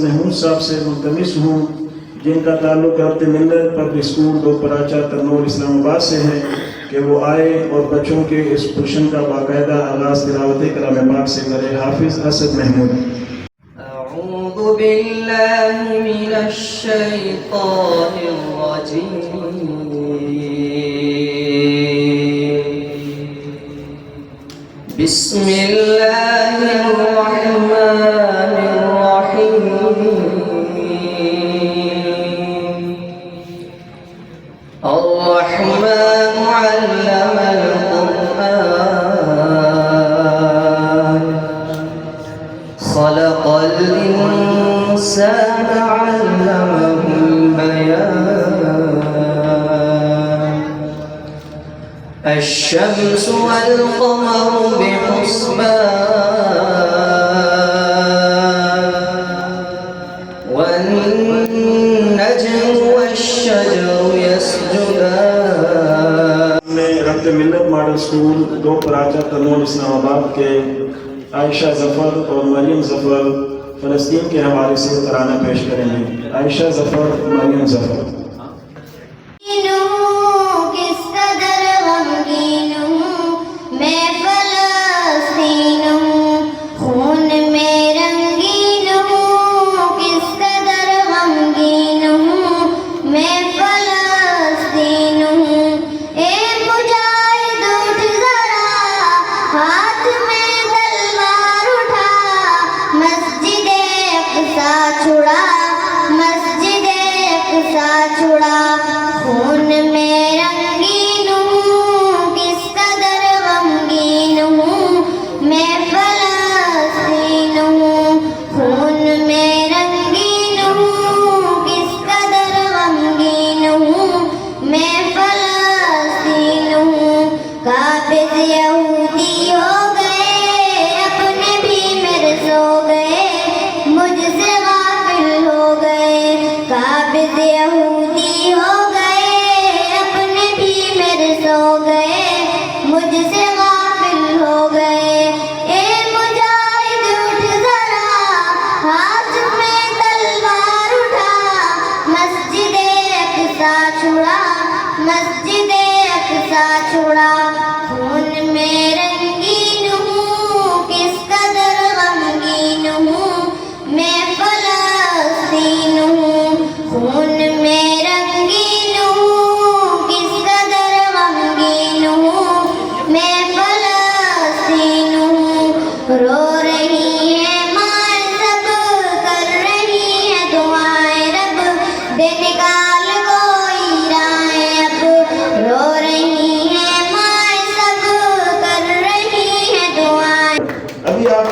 اسد محمود صاحب سے ملتمس ہوں جن کا تعلق ربط ملت پبلک اسکول دوپراچا ترنول اسلام آباد سے ہے کہ وہ آئے اور بچوں کے اس پرشن کا باقاعدہ آغاز تلاوت کلام پاک سے کرے. حافظ اسد محمود. اعوذ باللہ من الشیطان الرجیم. بسم اللہ الرحمن الرحیم. الرحمن علم القرآن خلق الإنسان علمه البيان. الشمس والقمر بحسبان والنجم والشجر يسجدان. ربط ملت ماڈل اسکول دوپراچا ترنول اسلام آباد کے عائشہ ظفر اور مریم ظفر فلسطین کے حوالے سے ترانہ پیش کریں گے. عائشہ ظفر، مریم ظفر.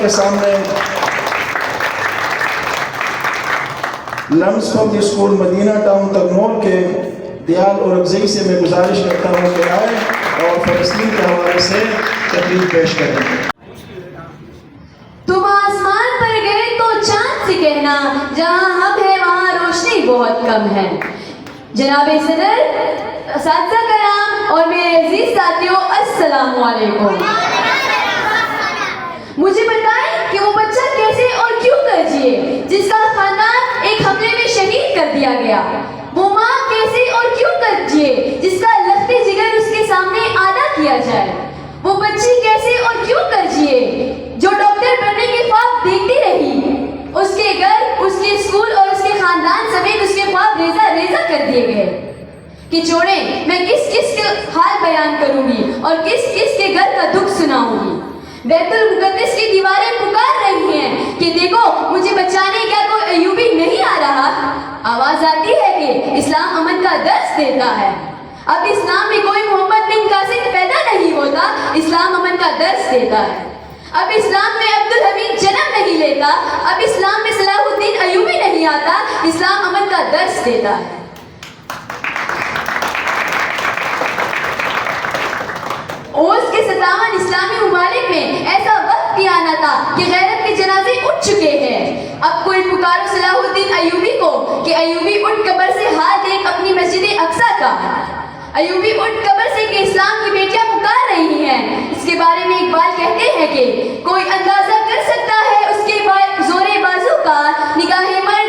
سامنے لمس پبلک اسکول مدینہ ٹاؤن ترنول کے دیال اور افزئی سے میں گزارش کرتا ہوں کہ آئے اور فلسطین کے حوالے سے تقریر پیش کریں. تم آسمان پر گئے تو چاند سے کہنا جہاں ہم ہے وہاں روشنی بہت کم ہے. جناب صدر، اساتذہ کرام اور میرے عزیز ساتھیوں، السلام علیکم. مجھے بتائیں کہ وہ بچہ کیسے اور کیوں کر جیے جس کا خاندان ایک حملے میں شہید کر دیا گیا؟ وہ ماں کیسے اور کیوں کر جیے جس کا لخت جگر اس کے سامنے آدھا کیا جائے؟ وہ بچی کیسے اور کیوں کر جیے جو ڈاکٹر بننے کے خواب دیکھتی رہی؟ اس کے گھر، اس کے اسکول اور اس کے خاندان سمیت اس کے خواب ریزہ ریزہ کر دیے گئے. کہ چھوڑیں، میں کس کس کے حال بیان کروں گی اور کس کس کے گھر کا دکھ سناؤں گی. بیت المقدس کی دیواریں پکار رہی ہیں کہ دیکھو مجھے بچانے کیا کوئی ایوبی نہیں آ رہا. آواز آتی ہے کہ اسلام امن کا درس دیتا ہے. اب اسلام میں کوئی محمد بن قاسم پیدا نہیں ہوتا، اسلام امن کا درس دیتا ہے. اب اسلام میں عبدالحمید جنم نہیں لیتا، اب اسلام میں صلاح الدین ایوبی نہیں آتا، اسلام امن کا درس دیتا ہے. اوس کے 57 اسلامی ممالک میں ایسا وقت بھی آنا تھا کہ غیرت کے جنازے اٹھ چکے ہیں. اب کوئی پکارو صلاح الدین ایوبی کو کہ ایوبی اٹھ قبر سے ہاتھ دیکھ اپنی مسجد اقصیٰ کا. ایوبی اٹھ قبر سے کہ اسلام کی بیٹیاں پکار رہی ہیں. اس کے بارے میں اقبال کہتے ہیں کہ کوئی اندازہ کر سکتا ہے اس کے زور بازو کا، نگاہ مرد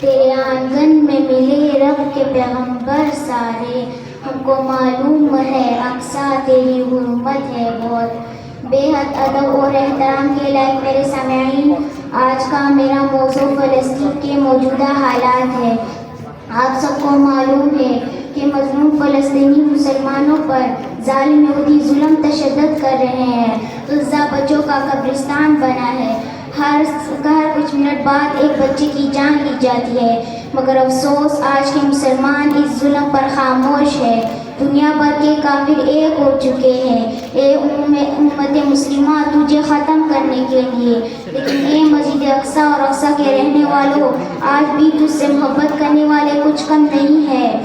تیرے آنگن میں ملے رب کے پیغمبر سارے، ہم کو معلوم ہے اقصیٰ تیری حرمت ہے بہت۔ بے حد ادب اور احترام کے لائق میرے سامعین، آج کا میرا موضوع فلسطین کے موجودہ حالات ہے۔ آپ سب کو معلوم ہے کہ مظلوم فلسطینی مسلمانوں پر ظالم یہودی ظلم تشدد کر رہے ہیں۔ غزہ بچوں کا قبرستان بنا ہے، ہر کچھ منٹ بعد ایک بچے کی جان لی جاتی ہے، مگر افسوس آج کے مسلمان اس ظلم پر خاموش ہے۔ دنیا بھر کے کافر ایک ہو چکے ہیں اے امت مسلمہ تجھے ختم کرنے کے لیے، لیکن اے مسجد اقصیٰ اور اقصیٰ کے رہنے والوں، آج بھی تجھ سے محبت کرنے والے کچھ کم نہیں ہے۔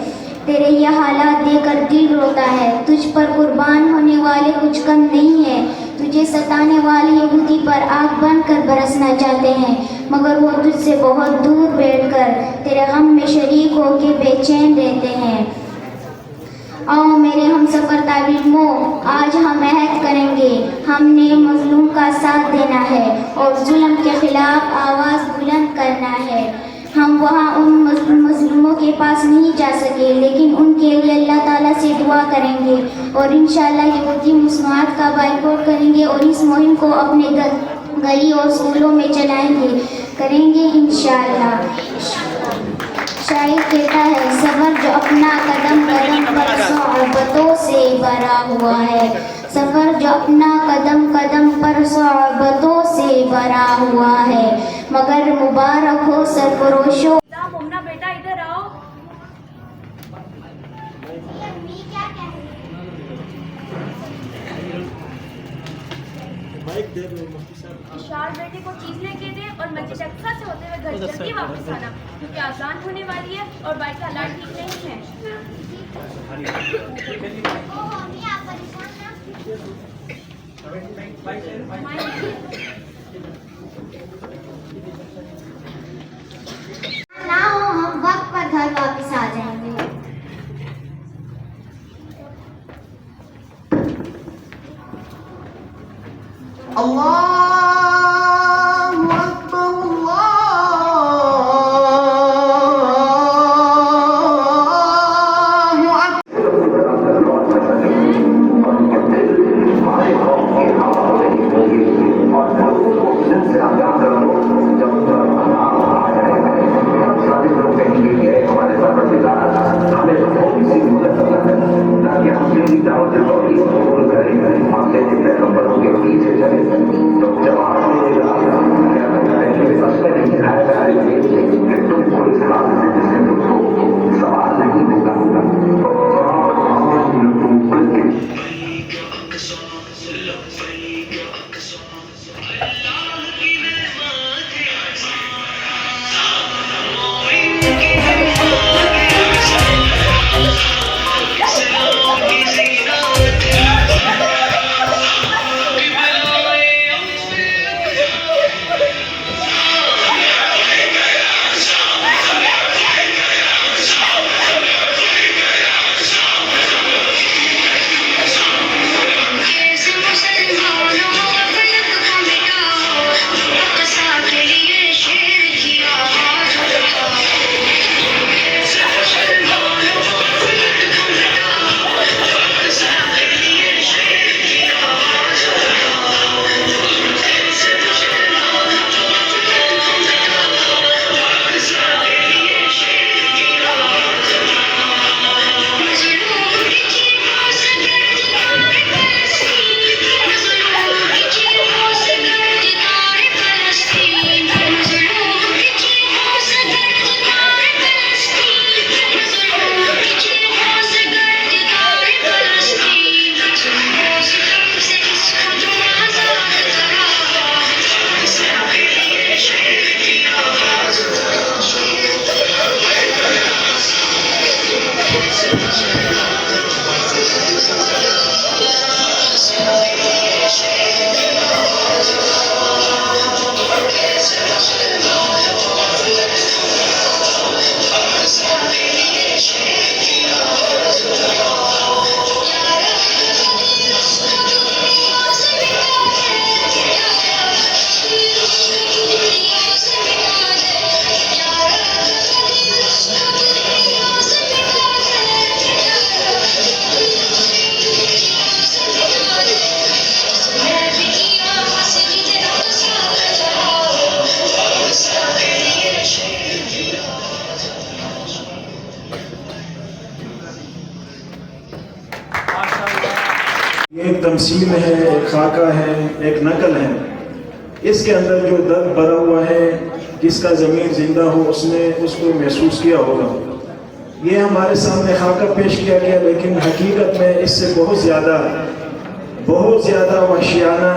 تیرے یہ حالات دیکھ کر دل روتا ہے، تجھ پر قربان ہونے والے کچھ کم نہیں ہے۔ تجھے ستانے والے یہودی پر آگ بن کر برسنا چاہتے ہیں، مگر وہ تجھ سے بہت دور بیٹھ کر تیرے غم میں شریک ہو کے بے چین رہتے ہیں۔ آؤ میرے ہم سفر طالبوں، آج ہم عہد کریں گے، ہم نے مظلوم کا ساتھ دینا ہے اور ظلم کے خلاف آواز بلند کرنا ہے۔ ہم وہاں ان مظلوموں کے پاس نہیں جا سکے، لیکن ان کے لیے اللہ تعالیٰ سے دعا کریں گے اور انشاءاللہ یہودی مصنوعات کا بائیکاٹ کریں گے اور اس مہم کو اپنے گلی اور اسکولوں میں کریں گے انشاءاللہ۔ شاعر کہتا ہے سفر جو اپنا قدم قدم پر صعوبتوں سے بھرا ہوا ہے، سفر جو اپنا قدم قدم پر صعوبتوں سے بھرا ہوا ہے، مگر مبارک ہو سرفروشوں۔ مومنہ بیٹا ادھر آؤ۔ اشار بیٹے کو چیز لے کے دے اور مسجد اقصیٰ سے ہوتے ہوئے گھر جلدی واپس آنا، کیونکہ آزان ہونے والی ہے اور بھائی کا حالات ٹھیک نہیں ہے۔ نہ ہو ہم وقت پر گھر واپس آ جائیں گے۔ اللہ اکبر اللہ اکبر۔ ایک تمثیل ہے، ایک خاکہ ہے، ایک نقل ہے. اس کے اندر جو درد بھرا ہوا ہے، جس کا ضمیر زندہ ہو اس نے اس کو محسوس کیا ہوگا. یہ ہمارے سامنے خاکہ پیش کیا گیا، لیکن حقیقت میں اس سے بہت زیادہ وحشیانہ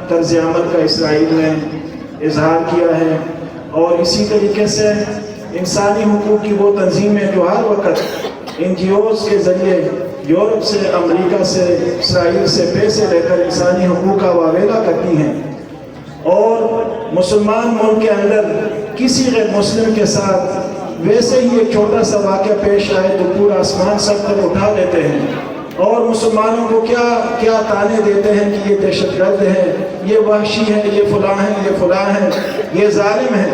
طرز عمل کا اسرائیل نے اظہار کیا ہے. اور اسی طریقے سے انسانی حقوق کی وہ تنظیمیں جو ہر وقت NGOs کے ذریعے یورپ سے، امریکہ سے، اسرائیل سے پیسے لے کر انسانی حقوق کا واویلا کرتی ہیں، اور مسلمان ملک کے اندر کسی غیر مسلم کے ساتھ ویسے ہی ایک چھوٹا سا واقعہ پیش آئے تو پورا آسمان سر پر اٹھا لیتے ہیں، اور مسلمانوں کو کیا تانے دیتے ہیں کہ یہ دہشت گرد ہے، یہ وحشی ہے، یہ فلاں ہے، یہ فلاں ہے، یہ ظالم ہے.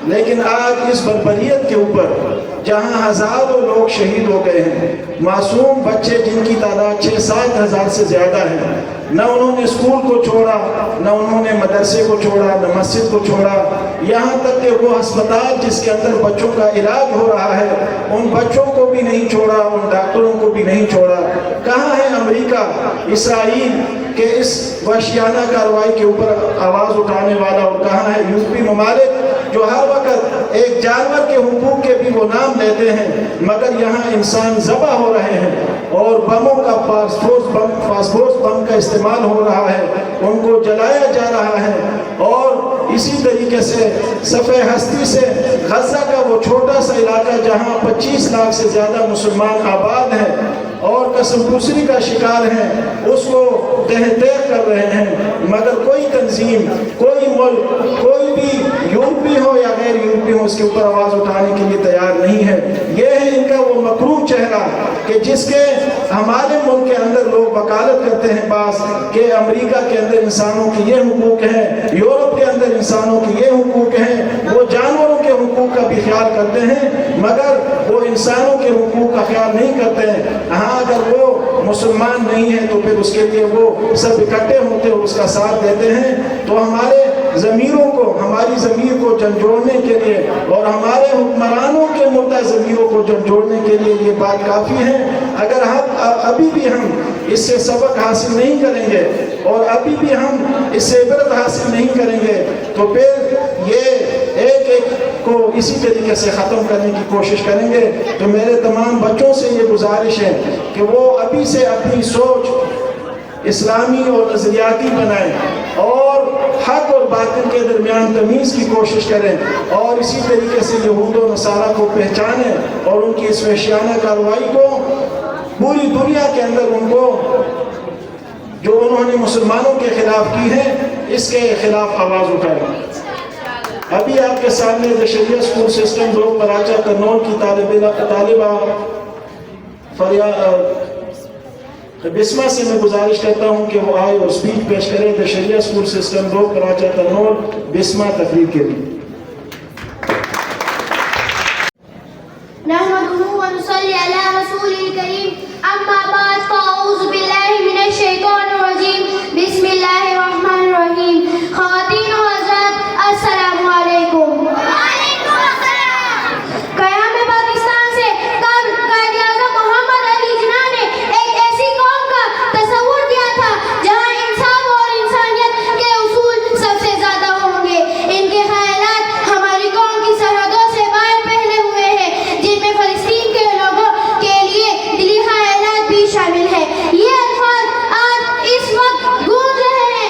لیکن آج اس بربریت کے اوپر جہاں ہزاروں لوگ شہید ہو گئے ہیں، معصوم بچے جن کی تعداد 6-7 ہزار سے زیادہ ہے، نہ انہوں نے اسکول کو چھوڑا، نہ انہوں نے مدرسے کو چھوڑا، نہ مسجد کو چھوڑا، یہاں تک کہ وہ ہسپتال جس کے اندر بچوں کا علاج ہو رہا ہے ان بچوں کو بھی نہیں چھوڑا، ان ڈاکٹروں کو بھی نہیں چھوڑا. کہاں ہے امریکہ، اسرائیل کہ اس وحشیانہ کارروائی کے اوپر آواز اٹھانے والا، اور کہاں ہے یورپی ممالک جو ہر وقت ایک جانور کے حقوق کے بھی وہ نام لیتے ہیں، مگر یہاں انسان ذبح ہو رہے ہیں اور بموں کا فاسفورس بم کا استعمال ہو رہا ہے، ان کو جلایا جا رہا ہے. اور اسی طریقے سے صفحہ ہستی سے غزہ کا وہ چھوٹا سا علاقہ جہاں 25 لاکھ سے زیادہ مسلمان آباد ہیں اور قسم پوسری کا شکار ہیں، اس کو تہہ کر رہے ہیں، مگر کوئی تنظیم، کوئی ملک، کوئی بھی یورپی ہو یا غیر یورپی ہو اس کے اوپر آواز اٹھانے کے لیے تیار نہیں ہے. یہ ہے ان کا وہ مکروہ چہرہ کہ جس کے ہمارے ملک کے اندر لوگ وکالت کرتے ہیں بعض کہ امریکہ کے اندر انسانوں کی یہ حقوق ہیں، یورپ کے اندر انسانوں کی یہ حقوق ہیں. وہ جانوروں کے حقوق کا بھی خیال کرتے ہیں مگر وہ انسانوں کے حقوق کا خیال نہیں کرتے ہیں. ہاں اگر وہ مسلمان نہیں ہے تو پھر اس کے لیے وہ سب اکٹھے ہوتے اور اس کا ساتھ دیتے ہیں. تو ہمارے ضمیروں کو، ہماری ضمیر کو جھنجھوڑنے کے لیے اور ہمارے حکمرانوں کے مردہ ضمیروں کو جھنجھوڑنے کے لیے یہ بات کافی ہے. اگر ابھی بھی ہم اس سے سبق حاصل نہیں کریں گے اور ابھی بھی ہم اس سے عبرت حاصل نہیں کریں گے تو پھر یہ ایک کو اسی طریقے سے ختم کرنے کی کوشش کریں گے. تو میرے تمام بچوں سے یہ گزارش ہے کہ وہ ابھی سے اپنی سوچ اسلامی اور نظریاتی بنائیں اور حق اور باطل کے درمیان تمیز کی کوشش کریں، اور اسی طریقے سے یہود و نصارہ کو پہچانیں اور ان کی اس وحشیانہ کارروائی کو پوری دنیا کے اندر ان کو جو انہوں نے مسلمانوں کے خلاف کی ہے اس کے خلاف آواز اٹھائیں. ابھی آپ کے سامنے دشہریہ اسکول سسٹم بلاک پراچا کرنول کی طالبہ بسمہ سے میں گزارش کرتا ہوں کہ وہ آئے اور سپیچ پیش کرے دشہریہ اسکول سسٹم بلاک پراچا کرنول بسمہ تقریر کے لیے. نحمده ونصلي على رسوله الكريم اما بعد فاعوذ بالله من الشیطان الرجیم بسم اللہ الرحمن الرحیم. خواتین و حضرات السلام علیکم. قیام پاکستان سے قبل قائد اعظم محمد علی جناح نے ایک ایسی قوم کا تصور کیا تھا جہاں انصاف اور انسانیت کے اصول سب سے زیادہ ہوں گے. ان کے خیالات ہماری قوم کی سرحدوں سے باہر پھیلے ہوئے ہیں جن میں فلسطین کے لوگوں کے لیے دلی خیالات بھی شامل ہیں. یہ الفاظ آج اس وقت گونج رہے ہیں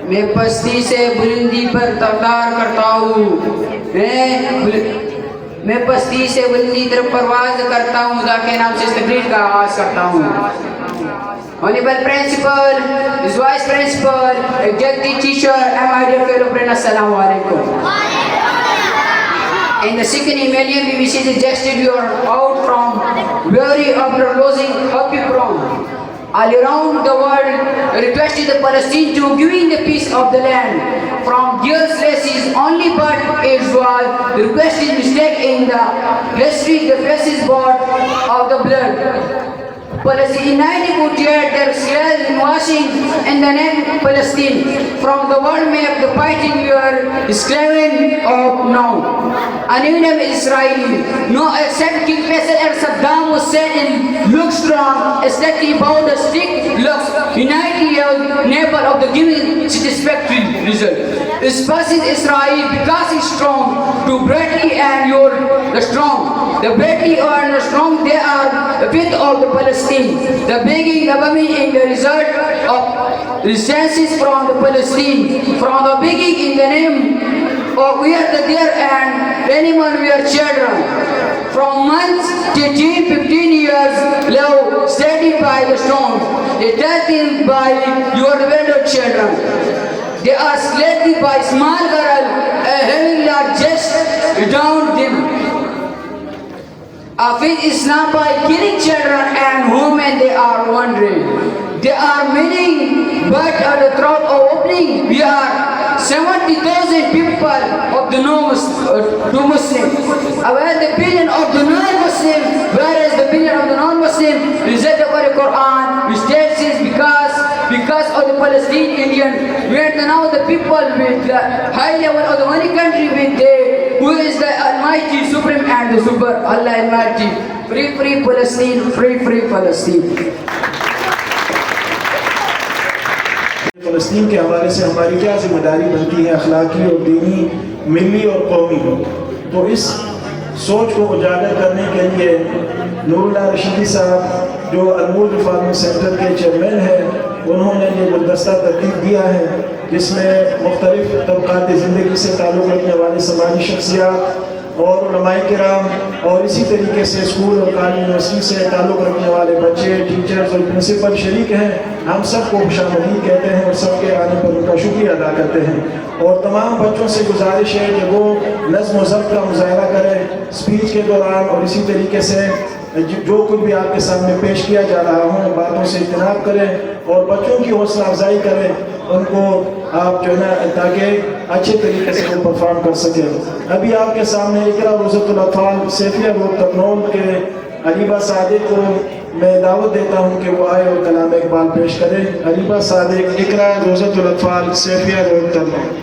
میں پستی سے بلندی پر تردار کرتا ہوں، میں پستی سے بلندی طرف پرواز کرتا ہوں، خدا کے نام سے اس تقریر کا آغاز کرتا ہوں۔ Honorable Principal, His Vice Principal, Executive Teacher, and my dear fellow friends, Assalamu alaikum. In the second millennium, BBC suggested you are out from weary after losing happy prom. All around the world requested the Palestine to giving the peace of the land. From years laces only but it was the request is mistake in the history, the faces bought of the blood. Palestine united would tear their slaves in washing in the name Palestine. From the world map, the fighting we are esclaving of now. Uneven Israeli, no except King Faisal and Saddam Hussein look strong, exactly about the stick looks united your neighbor of the giving satisfactory result. This passes Israel because it's strong, to Bradley and you're the strong. The Bradley and the strong, they are the fifth of the Palestine. The begging, the bombing in the result of resistance from the Palestine. From the begging in the name of we are the dear and anyone we are children. From months to 15 years, love steadied by the storm. They death by your beloved children. They are slated by small girl, a heavy largest down them. Of Islam by killing children and women, they are wandering. There are many, but at the throat of opening, we are 70,000 people of the non-Muslim. Where the billion of the non-Muslim, whereas the billion of the non-Muslim reject the Quran, which states is because of the Palestinian, where now the people with the high level of the money country with the who is the Almighty, Supreme and the Super Allah Almighty. Free, free Palestine, free, free Palestine. فلسطین کے حوالے سے ہماری کیا ذمہ داری بنتی ہے اخلاقی اور دینی، ملی اور قومی؟ تو اس سوچ کو اجاگر کرنے کے لیے نور اللہ رشیدی صاحب جو انمول ریفارمنگ سینٹر کے چیئرمین ہیں، انہوں نے یہ گلدستہ ترتیب دیا ہے جس میں مختلف طبقات زندگی سے تعلق رکھنے والے سماجی شخصیات اور علماء کرام اور اسی طریقے سے اسکول اور کالج یونیورسٹی سے تعلق رکھنے والے بچے، ٹیچرز اور پرنسپل شریک ہیں۔ ہم سب کو خوش آمدید کہتے ہیں اور سب کے آنے پر ان کا شکریہ ادا کرتے ہیں، اور تمام بچوں سے گزارش ہے کہ وہ نظم و ضبط کا مظاہرہ کریں اسپیچ کے دوران، اور اسی طریقے سے جو کچھ بھی آپ کے سامنے پیش کیا جا رہا ہوں باتوں سے اجتناب کریں اور بچوں کی حوصلہ افزائی کریں، ان کو آپ جو ہے نا تاکہ اچھے طریقے سے وہ پرفارم کر سکیں۔ ابھی آپ کے سامنے اقرا روزۃ الاطفال سیفیہ روڈ ترنول کے علیبہ صادق کو میں دعوت دیتا ہوں کہ وہ آئے اور کلام اقبال پیش کریں۔ علیبہ صادق، اقرا روزۃ الاطفال سیفیہ روڈ ترنول۔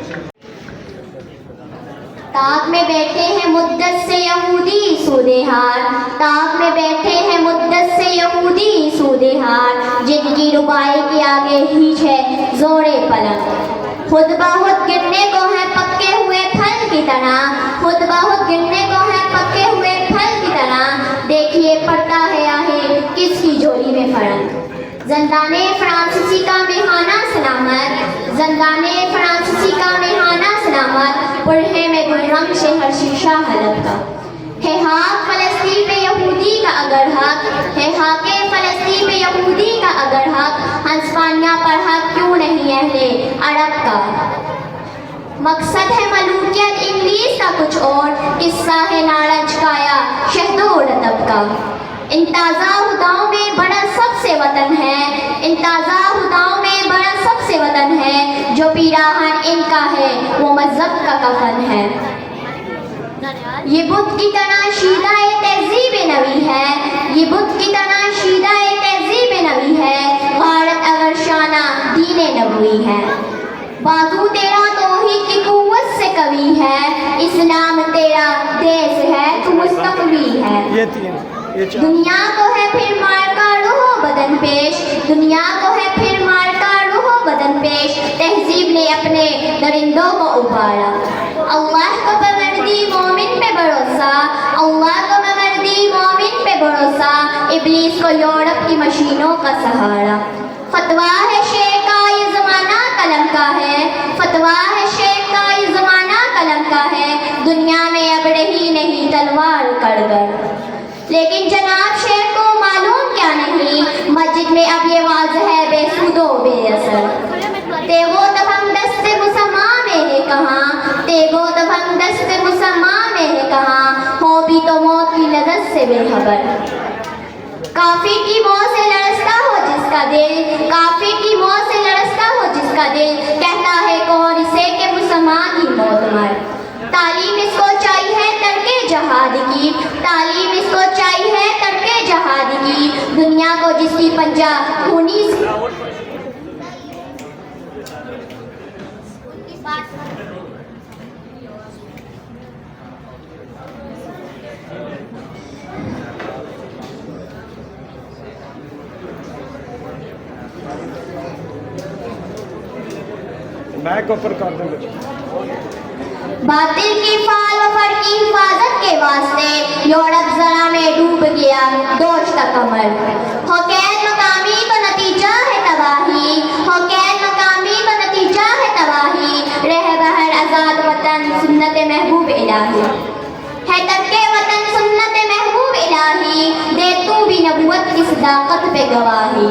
تاک میں بیٹھے ہیں مدت سے یہودی سودے ہار، تاک میں بیٹھے ہیں مدت سے یہودی سودے ہار، جن کی ربائی کے آگے ہیچ ہے زوڑے پلنگ، خود بخود گرنے کو ہے پکے ہوئے پھل کی طرح، خود بخود گرنے کو ہے پکے ہوئے پھل کی طرح، دیکھیے پڑتا ہے آہے کس کی جوڑی میں فرنگ۔ زندان فرانسیسی کا میخانہ سلامت، زندان فرانسیسی کا میخانہ سلامت، پڑھے میں گل رنگ سے ہر شیشہ حلب کا، ہے حق فلسطین میں یہودی کا اگر حق، ہے حق فلسطین میں یہودی کا اگر حق، ہنسپانیہ پر حق کیوں نہیں اہل عرب کا؟ مقصد ہے ملوکیت انگلیس کا کچھ اور، قصہ ہے نارنج کایا شہد و رطب کا۔ ان تازہ ہداؤں میں بڑا سب سے وطن ہے، ان تازہ ہداؤں میں بڑا سب سے وطن ہے، جو پیراہن ان کا ہے وہ مذہب کا کفن ہے۔ یہ بت کی تناشیدہ تہذیب نوی ہے، یہ بت کی تناشیدہ تہذیب نوی ہے، غارت اگر شانہ دین نبوی ہے۔ بازو تیرا توحید کی قوت سے قوی ہے، اسلام تیرا دیس ہے تو مستقبی ہے۔ دنیا کو ہے پھر مار کا روح بدن پیش، دنیا کو ہے پھر مار کا روح بدن پیش، تہذیب نے اپنے درندوں کو ابھارا۔ اللہ کو بمردی مومن پہ بھروسہ، اللہ کو بمردی مومن پہ بھروسہ، ابلیس کو یورپ کی مشینوں کا سہارا۔ فتویٰ ہے شیعہ کا یہ زمانہ کا قلم کا ہے، فتویٰ ہے شیخ کا یہ زمانہ قلم کا ہے، دنیا میں اب رہی نہیں تلوار کڑگر۔ لیکن جناب شیخ کو معلوم کیا نہیں، مسجد میں اب یہ واضح ہے بے سود و بے اثر۔ تیغو دفن دست مسمہ میں ہے کہاں، تیغو دفن دست مسمہ میں ہے کہاں، ہو بھی تو موت کی لذت سے بے خبر۔ کافی کی موت سے لرزتا ہو جس کا دل، کافی کی موت سے لرزتا ہو جس کا دل، کہتا ہے کون اسے کہ مسلماں کی موت مر۔ تعلیم اس کو چاہیے ترک جہاد کی، تعلیم اس کو چاہیے ترک جہاد کی، دنیا کو جس کی پنجہ خونی باطل کی فال و فر کی حفاظت کے واسطے یورپ ذرا میں ڈوب گیا دوش کا کمر۔ ہو قید مقامی تو نتیجہ ہے تباہی، ہو قید مقامی تو نتیجہ ہے تباہی، رہ بہر آزاد وطن سنت محبوب الہی ہے، ترک وطن سنت محبوب الہی، دے تو بھی نبوت کی صداقت پہ گواہی۔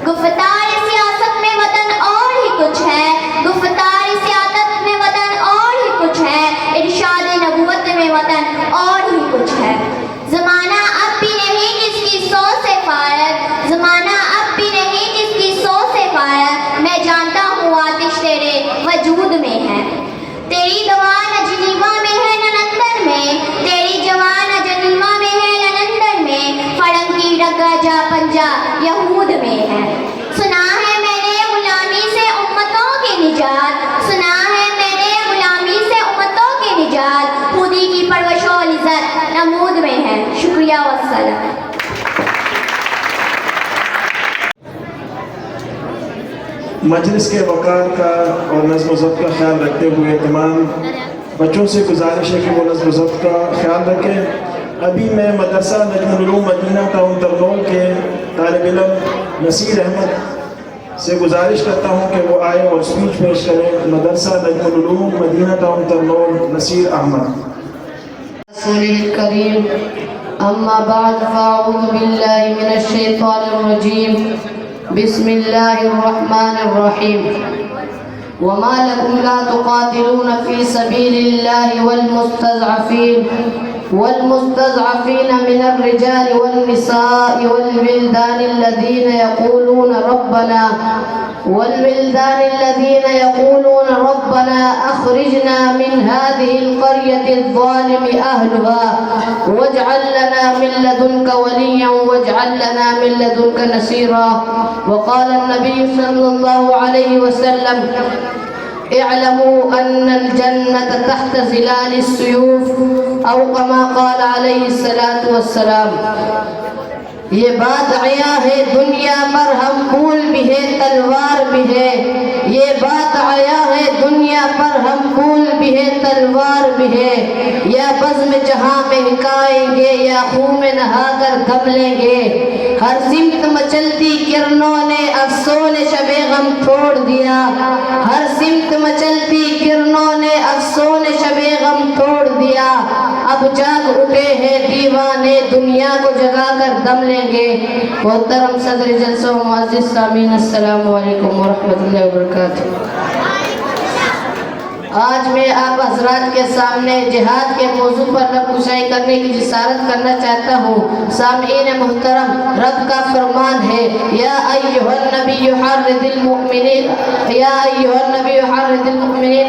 گفتار سیاست میں وطن اور ہی کچھ ہے، گفتار سیاست میں وطن اور ہی کچھ ہے، ارشاد نبوت میں وطن اور ہی کچھ ہے۔ زمانہ اب بھی نہیں جس کی سو سے فارغ، زمانہ اب بھی نہیں جس کی سو سے فارغ، میں جانتا ہوں آتش تیرے وجود میں ہے، تیری دعا نہ جنیوا میں ہے نہ لندن میں، تیری جوا نہ جنیوا میں ہے نہ لندن میں، فرنگ کی رگا جا پنجا یہود میں ہے۔ سنا ہے میں نے غلامی سے امتوں کی نجات، سنا ہے میں نے غلامی سے امتوں کی نجات، خودی کی پرورش و عزت نمود میں ہے۔ شکریہ والسلام۔ مجلس کے وقار کا اور نظم و ضبط کا خیال رکھتے ہوئے تمام بچوں سے گزارش ہے کہ وہ نظم و ضبط کا خیال رکھیں۔ ابھی میں مدرسہ نجم العلوم مدینہ ٹاؤن ترنول کے طالب علم نصیر احمد سے گزارش کرتا ہوں کہ وہ آئے اور اسپیچ پیش کریں۔ مدرسہ نجم العلوم مدینہ ٹاؤن ترنول نصیر احمد۔ رسول الكريم أما بعد فأعوذ بالله من الشيطان الرجيم بسم الله الرحمن الرحيم وما لكم لا تقاتلون في سبيل الله والمستضعفين من الرجال والنساء والولدان الذين يقولون ربنا أخرجنا من هذه القرية الظالم أهلها واجعل لنا من لدنك وليا واجعل لنا من لدنك نصيرا۔ وقال النبي صلى الله عليه وسلم اعلموا أن الجنة تحت ظلال السيوف أو كما قال عليه الصلاة والسلام۔ یہ بات عیاں ہے دنیا پر ہم پھول بھی ہے تلوار بھی ہے، یہ بات عیاں ہے دنیا پر ہم پھول بھی ہے تلوار بھی ہے، یا بزم جہاں میں ہکائیں گے یا خون میں نہا کر دم لیں گے۔ ہر سمت مچلتی کرنوں نے افسون شب غم چھوڑ دیا، ہر سمت مچلتی کرنوں نے افسون شب غم چھوڑ دیا، اب جاگ اٹھے ہیں دیوانے دنیا کو جگا کر دم لیں گے۔ محترم صدر جلسہ و معزز سامعین السلام علیکم ورحمۃ اللہ وبرکاتہ۔ آج میں آپ حضرات کے سامنے جہاد کے موضوع پر رب کشائی کرنے کی جسارت کرنا چاہتا ہوں۔ سامعین محترم، رب کا فرمان ہے یا ایھا النبی حرض المؤمنین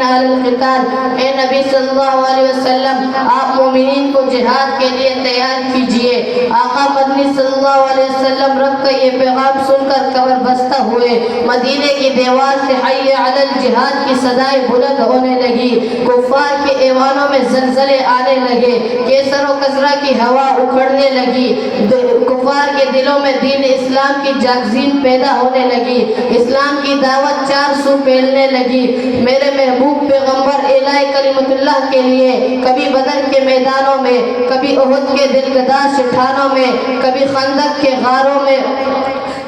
علی القتال، اے نبی صلی اللہ علیہ وسلم آپ مومنین کو جہاد کے لیے تیار کیجئے۔ آقا مدنی صلی اللہ علیہ وسلم رب کا یہ پیغام سن کر قبر بستہ ہوئے، مدینے کی دیوار سے حی علی الجہاد کی صدائیں بلند ہونے لگی، کفار کے ایوانوں میں زلزلے آنے لگے، کیسر و کزرہ کی ہوا اکھڑنے لگی، کفار کے دلوں میں دین اسلام کی جاگزین پیدا ہونے لگی، اسلام کی دعوت چار سو پھیلنے لگی۔ میرے محبوب پیغمبر الہ کلمت اللہ کے لیے کبھی بدر کے میدانوں میں، کبھی احد کے دلگداز چٹانوں میں، کبھی خندق کے غاروں میں،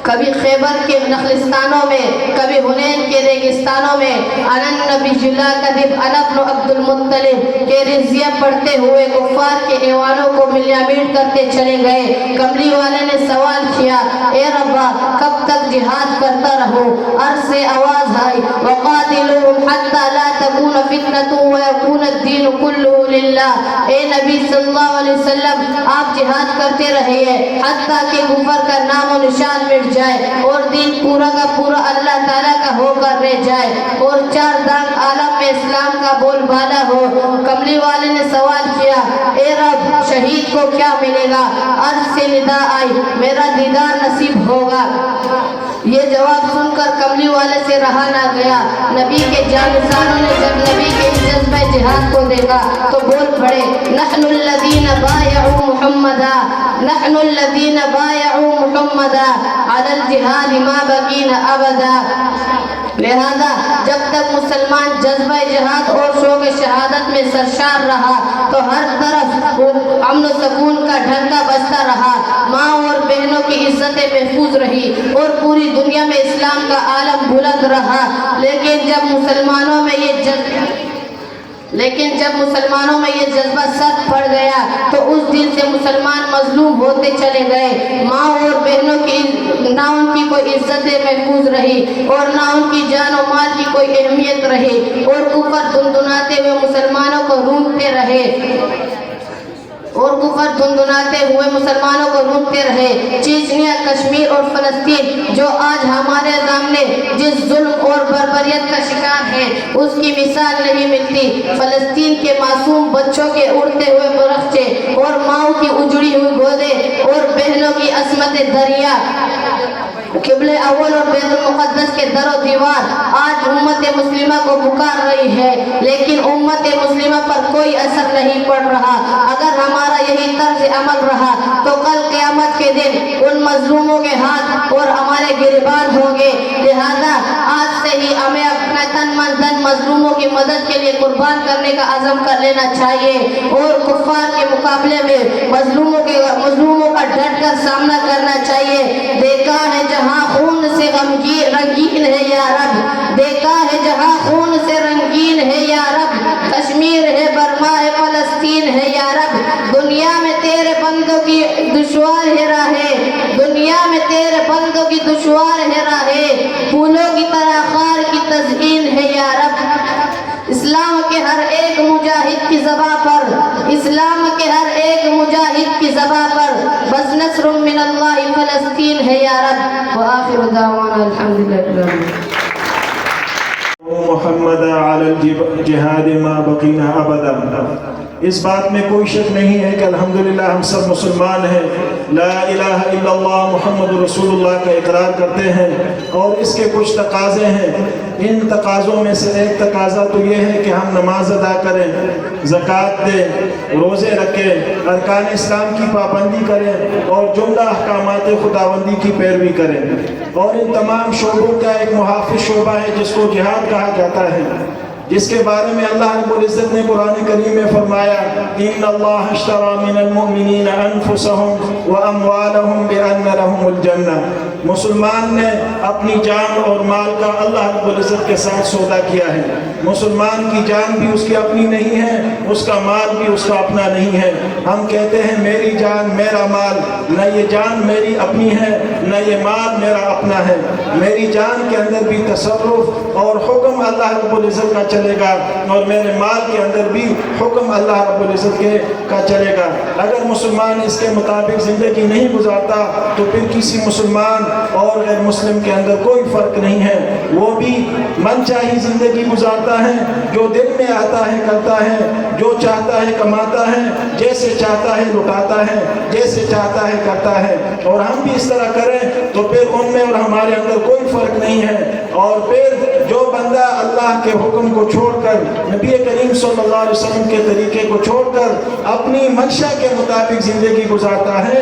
کبھی خیبر کے نخلستانوں میں، کبھی حنین کے ریگستانوں میں انن نبی جلا کذب انا ابن عبد المطلب کے رضیہ پڑھتے ہوئے کفار کے ایوانوں کو ملیامین کرتے چلے گئے۔ کملی والے نے سوال کیا، اے ربا کب تک جہاد کرتا رہوں؟ عرض سے آواز آئی، وقاتلوہم حتی لا تکون فتنۃ ویکون الدین کلہ للہ۔ اے نبی صلی اللہ علیہ وسلم آپ جہاد کرتے رہیے حتیٰ کہ کفر کا نام و نشان مٹ جائے اور دین پورا کا پورا اللہ تعالیٰ کا ہو کر رہ جائے اور چار دانگ عالم میں اسلام کا بول بالا ہو۔ کملی والے نے سوال کیا، اے رب شہید کو کیا ملے گا؟ عرض سے ندا آئی، میرا دیدار نصیب ہوگا۔ یہ جواب سن کر کملی والے سے رہا نہ گیا۔ نبی کے جانشانوں نے جب نبی کے جذبہ جہاد کو دیکھا تو بول پڑے، نحن الذین بایعوا محمدا، نحن الذین بایعوا محمدا علی الجہاد ما بقینا ابدا۔ لہذا جب تک مسلمان جذبہ جہاد اور شوق شہادت میں سرشار رہا تو ہر طرف امن و سکون کا ڈھنکا بجتا رہا، ماں اور بہنوں کی عزتیں محفوظ رہی اور پوری دنیا میں اسلام کا عالم بلند رہا۔ لیکن جب مسلمانوں میں یہ جذبہ سخت پڑ گیا تو اس دن سے مسلمان مظلوم ہوتے چلے گئے، ماں اور بہنوں کی نہ ان کی کوئی عزتیں محفوظ رہی اور نہ ان کی جان و مال کی کوئی اہمیت رہی اور کفر دندناتے ہوئے مسلمانوں کو روندتے رہے۔ چیچنیا، کشمیر اور فلسطین جو آج ہمارے سامنے جس ظلم اور بربریت کا شکار ہے اس کی مثال نہیں ملتی۔ فلسطین کے معصوم بچوں کے اڑتے ہوئے برخچے اور ماؤں کی اجڑی ہوئی گودیں اور بہنوں کی عصمت دریا، قبلہ اول اور بیت المقدس کے در و دیوار آج امت مسلمہ کو پکار رہی ہے، لیکن امت مسلمہ پر کوئی اثر نہیں پڑ رہا۔ اگر ہمارا یہی طرز عمل رہا تو کل قیامت کے دن ان مظلوموں کے ہاتھ اور ہمارے گریبان ہوں گے۔ لہذا آج سے ہی ہمیں اپنا تن من دھن مظلوموں کی مدد کے لیے قربان کرنے کا عزم کر لینا چاہیے اور کفار کے مقابلے میں مظلوموں کا ڈٹ کر سامنا کرنا چاہیے۔ دیکھا ہے جہاں خون سے رنگین ہے یا رب، دیکھا ہے جہاں خون سے رنگین ہے یا رب، کشمیر ہے برما ہے فلسطین ہے یا رب، دنیا میں تیرے بندوں کی دشوار ہے راہیں، دنیا میں تیرے بندوں کی دشوار ہے راہیں، پھولوں کی طرح خار کی تزئین ہے یا رب۔ اسلام کے ہر ایک مجاہد کی زباں پر، اسلام کے ہر ایک مجاہد کی زباں پر بس نصر من اللہ فلسطین ہے یا رب۔ وآخر دعوانا الحمدللہ رب العالمین۔ محمد علی الجہاد ما بقینا ابدا۔ اس بات میں کوئی شک نہیں ہے کہ الحمدللہ ہم سب مسلمان ہیں، لا الہ الا اللہ محمد رسول اللہ کا اقرار کرتے ہیں اور اس کے کچھ تقاضے ہیں۔ ان تقاضوں میں سے ایک تقاضا تو یہ ہے کہ ہم نماز ادا کریں، زکوٰۃ دیں، روزے رکھیں، ارکان اسلام کی پابندی کریں اور جملہ احکامات خداوندی کی پیروی کریں۔ اور ان تمام شعبوں کا ایک محافظ شعبہ ہے جس کو جہاد کہا جاتا ہے، جس کے بارے میں اللہ رب العزت نے قرآن کریم میں فرمایا، ان اللہ اشتری من المؤمنین انفسهم واموالهم بان لهم الجنہ۔ مسلمان نے اپنی جان اور مال کا اللہ رب العزت کے ساتھ سودا کیا ہے۔ مسلمان کی جان بھی اس کی اپنی نہیں ہے، اس کا مال بھی اس کا اپنا نہیں ہے۔ ہم کہتے ہیں میری جان میرا مال، نہ یہ جان میری اپنی ہے نہ یہ مال میرا اپنا ہے۔ میری جان کے اندر بھی تصرف اور حکم اللہ رب العزت کا چلے گا اور میرے مال کے اندر بھی حکم اللہ رب العزت کا چلے گا۔ اگر مسلمان اس کے مطابق زندگی نہیں گزارتا تو پھر کسی مسلمان اور غیر مسلم کے اندر کوئی فرق نہیں ہے، وہ بھی من چاہی زندگی گزارتا ہے، جو دل میں آتا ہے کرتا ہے، جو چاہتا ہے کماتا ہے، جیسے چاہتا ہے لٹاتا ہے، جیسے چاہتا ہے کرتا ہے۔ اور ہم بھی اس طرح کریں تو پھر ان میں اور ہمارے اندر کوئی فرق نہیں ہے۔ اور پھر جو بندہ اللہ کے حکم کو چھوڑ کر، نبی کریم صلی اللہ علیہ وسلم کے طریقے کو چھوڑ کر اپنی منشا کے مطابق زندگی گزارتا ہے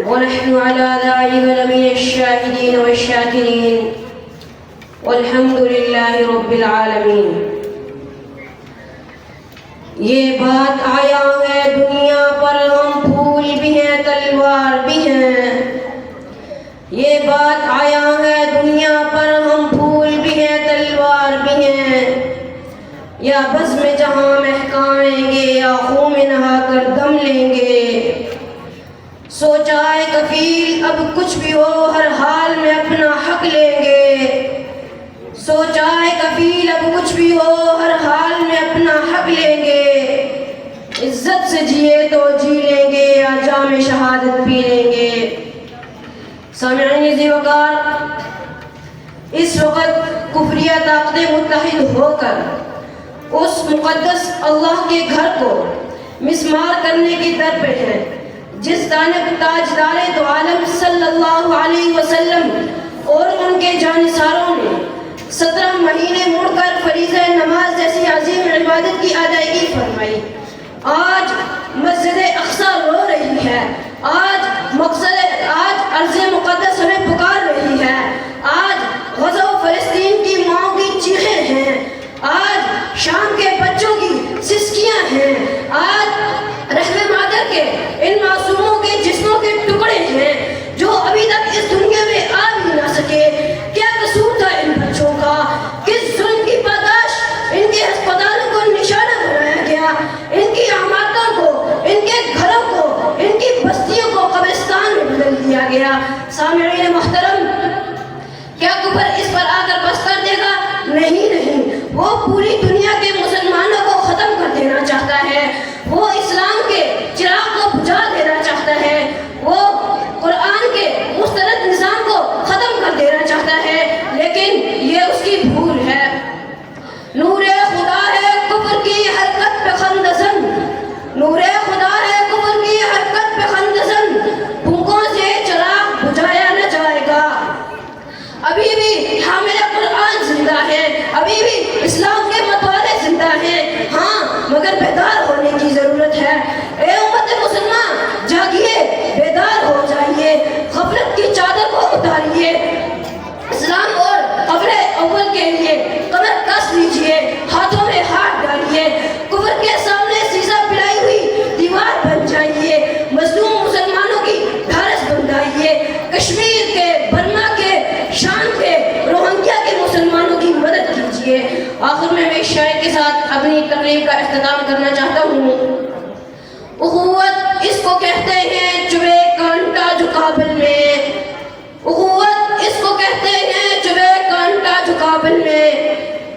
ونحن على ذلك لمن الشاهدين والشاكرين والحمد لله رب العالمين۔ یہ بات آیا ہے دنیا پر ہم پھول بھی ہیں تلوار بھی ہیں۔ یہ بات آیا ہے دنیا پر ہم پھول بھی ہیں تلوار بھی ہیں۔ یا بزم جہاں مہکائیں گے یا خون میں نہا کر دم لیں گے۔ سوچا ہے کفیل اب کچھ بھی ہو ہر حال میں اپنا حق لیں گے۔ سوچا ہے کفیل اب کچھ بھی ہو ہر حال میں اپنا حق لیں گے۔ عزت سے جیے تو جی لیں گے یا جام شہادت پی لیں گے۔ سامعین ذی وقار، اس وقت کفریہ طاقتیں متحد ہو کر اس مقدس اللہ کے گھر کو مسمار کرنے کی در پہ ہیں، جس تاجدار دو عالم صلی اللہ علیہ وسلم اور ان کے جانثاروں نے 17 مہینے مڑ کر فریضہ نماز جیسی عظیم عبادت کی ادائیگی فرمائی۔ آج مسجد اقصی رو رہی ہے، آج ارض مقدس ہمیں پکار رہی ہے، آج غزہ و فلسطین کی ماؤں کی چیخیں ہیں، آج شام کے بچوں کی سسکیاں ہیں، آج رحم مادر کے ان معصوموں کے جسموں کے ٹکڑے ہیں جو ابھی تک اس دنیا میں آ بھی نہ سکے۔ کیا قصور تھا ان بچوں کا؟ کس ظلم کی پاداش ان کے ہسپتالوں کو نشانہ بنایا گیا، ان کی عمارتوں کو کا اختتام کرنا چاہتا ہوں. اخوت اس کو کہتے ہیں چبھے کانٹا جو کابل میں. اخوت اس کو کہتے ہیں چبھے کانٹا جو کابل میں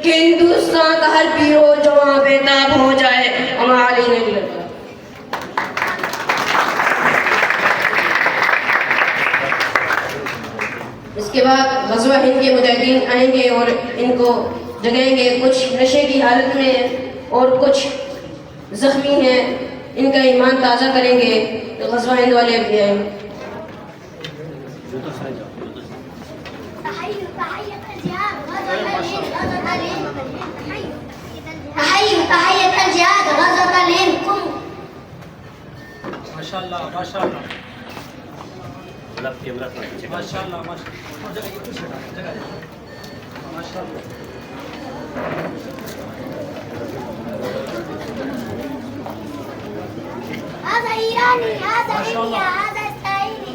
کہ ہندوستان کا ہر پیرو جوان بیتاب ہو جائے. ہماری نہیں لگتا. اس کے بعد غزوہ ہند کے مجاہدین آئیں گے اور ان کو جگائیں گے. کچھ نشے کی حالت میں اور کچھ زخمی ہیں, ان کا ایمان تازہ کریں گے. غزوہ ہند والے بھی آئیں گے. تحية الجهاد غزوة الهند. ما شاء الله ما شاء الله ما شاء الله ما شاء الله. هذا إيراني هذا إنديا هذا إسرائيلي.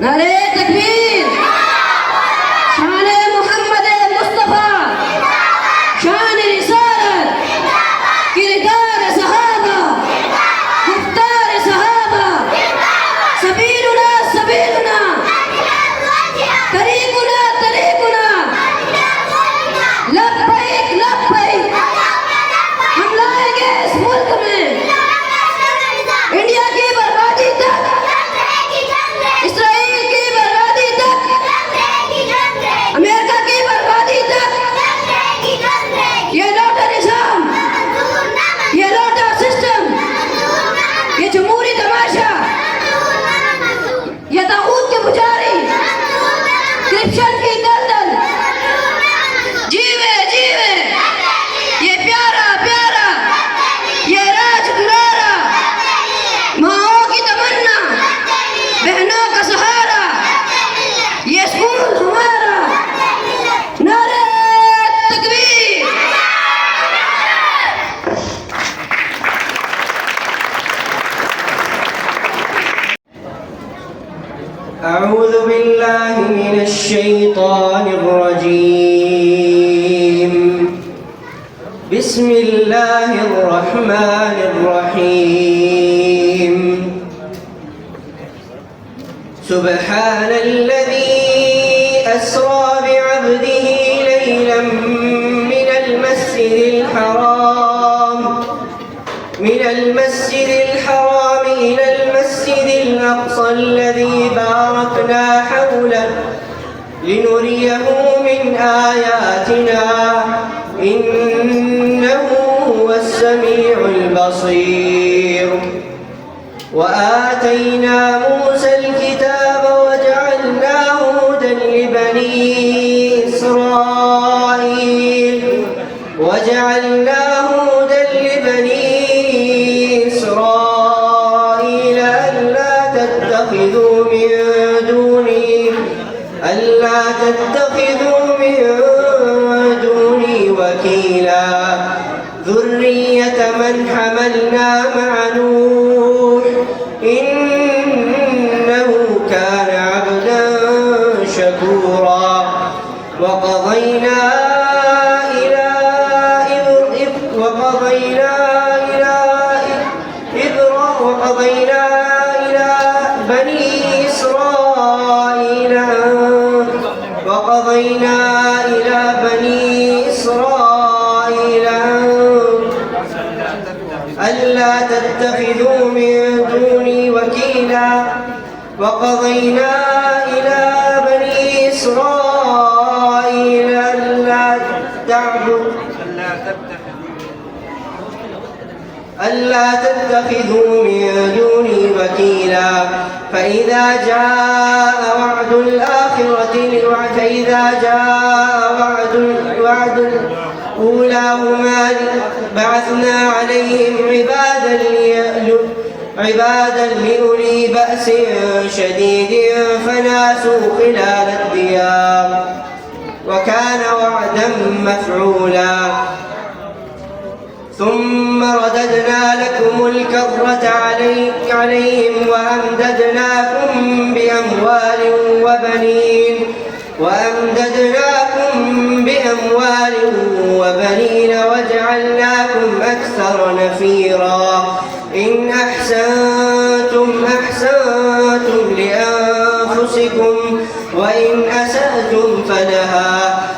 نعرے تکبیر. شان محمد مصطفیٰ, شان رسالت, کردار صحابہ, گفتار صحابہ, سبیلنا سبیلنا, طریقنا طریقنا, لبیک لبیک. ہم لائیں گے اس ملک میں انڈیا کی بربادی تک, اسرائیل کی بربادی تک, امریکہ کی بربادی تک. یہ لوٹا نظام, یہ لوٹا سسٹم, یہ جمہوری تماشا, یہ طاغوت کے پجاری, کرپشن کی دلدل, جیوے جیوے, یہ پیارا پیارا, یہ راج دلارا, ماؤں کی تمنا, بہنوں کا سہارا, یہ اسکول ہمارا. نعرے تکبیر. أعوذ بالله من الشيطان الرجيم. بسم الله الرحمن الرحيم. سبحان الذي أسرى بعبده ليلا من المسجد الحرام إلى المسجد الأقصى الذي باركنا حوله لنريه من آياتنا إنه هو السميع البصير وآتينا موسى الكتاب وجعلناه هدى لبني إسرائيل ألا تتخذوا من دوني وكيلا ذرية من حملنا مع نوح إنه كان عبدا شكورا وقضينا إلى بني إسرائيل ألا تتخذوا من دوني وكيلا وقضينا إلى بني إسرائيل ألا تتخذوا من دوني وكيلا فإذا جاء وعد أولاهما بعثنا عليهم عبادا لأولي بأس شديد فناسوا خلال الديار وكان وعدا مفعولا ثم رددنا لكم الكرة عليهم وأمددناكم بأموال وجعلناكم أكثر نفيرا إن أحسنتم لأنفسكم وإن أسأتم فلها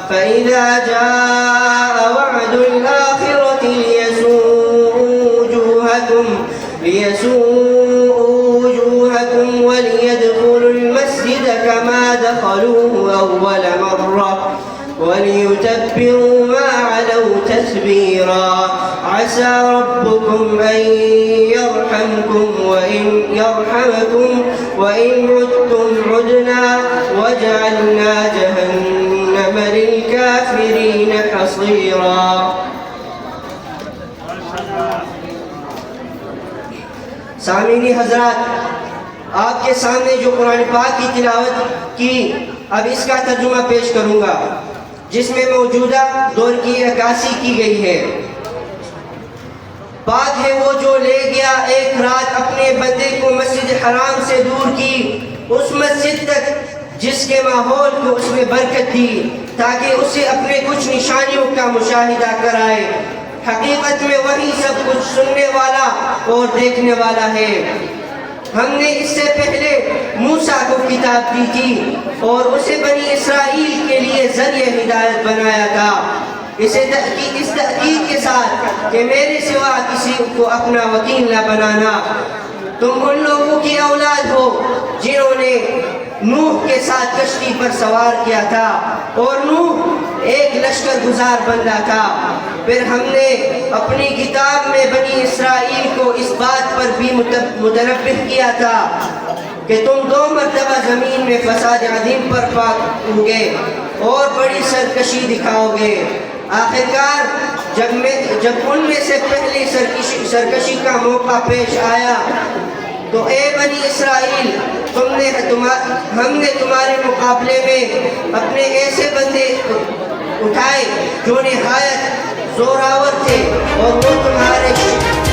فإذا جاء وعد الآخرة ليسوءوا وجوهكم وليدخلوا المسجد كما دخلوه أول مرة وليتبروا ما علوا تتبيرا عسى ربكم أن يرحمكم وإن عدتم عدنا وجعلنا جهنم للكافرين حصيرا. سامعین حضرات، آپ کے سامنے جو قرآن پاک کی تلاوت کی، اب اس کا ترجمہ پیش کروں گا جس میں موجودہ دور کی عکاسی کی گئی ہے۔ پاک ہے وہ جو لے گیا ایک رات اپنے بندے کو مسجد حرام سے دور کی، اس مسجد تک جس کے ماحول کو اس میں برکت دی تاکہ اسے اپنے کچھ نشانیوں کا مشاہدہ کرائے۔ حقیقت میں وہی سب کچھ سننے والا اور دیکھنے والا ہے۔ ہم نے اس سے پہلے موسیٰ کو کتاب دی تھی اور اسے بنی اسرائیل کے لیے ذریعہ ہدایت بنایا تھا، اس تأکید کے ساتھ کہ میرے سوا کسی کو اپنا وکیل نہ بنانا۔ تم ان لوگوں کی اولاد ہو جنہوں نے نوح کے ساتھ کشتی پر سوار کیا تھا اور نوح ایک لشکر گزار بندہ تھا۔ پھر ہم نے اپنی کتاب میں بنی اسرائیل کو اس بات پر بھی متنبہ کیا تھا کہ تم 2 مرتبہ زمین میں فساد عظیم پر پاؤ گے اور بڑی سرکشی دکھاؤ گے۔ آخرکار جب ان میں سے پہلی سرکشی کا موقع پیش آیا تو اے بنی اسرائیل، ہم نے تمہارے مقابلے میں اپنے ایسے بندے اٹھائے جو نہایت زوراور تھے اور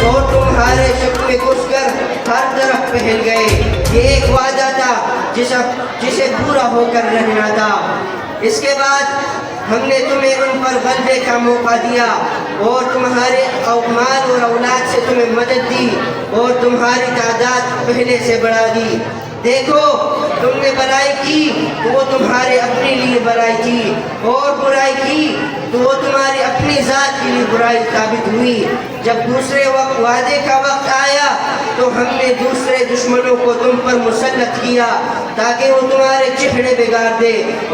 وہ تمہارے شک میں گھس کر ہر طرف پھیل گئے۔ یہ ایک وعدہ تھا جسے پورا ہو کر رہنا تھا۔ اس کے بعد ہم نے تمہیں ان پر غلبے کا موقع دیا اور تمہارے مال اور اولاد سے تمہیں مدد دی اور تمہاری تعداد پہلے سے بڑھا دی۔ دیکھو تم نے بڑائی کی تو وہ تمہارے اپنے لیے بڑائی تھی، اور برائی کی تو وہ تمہاری اپنی ذات کے لیے برائی ثابت ہوئی۔ جب دوسرے وعدے کا وقت آیا تو ہم نے دوسرے دشمنوں کو تم پر مسلط کیا تاکہ وہ تمہارے چہرے بگاڑ دے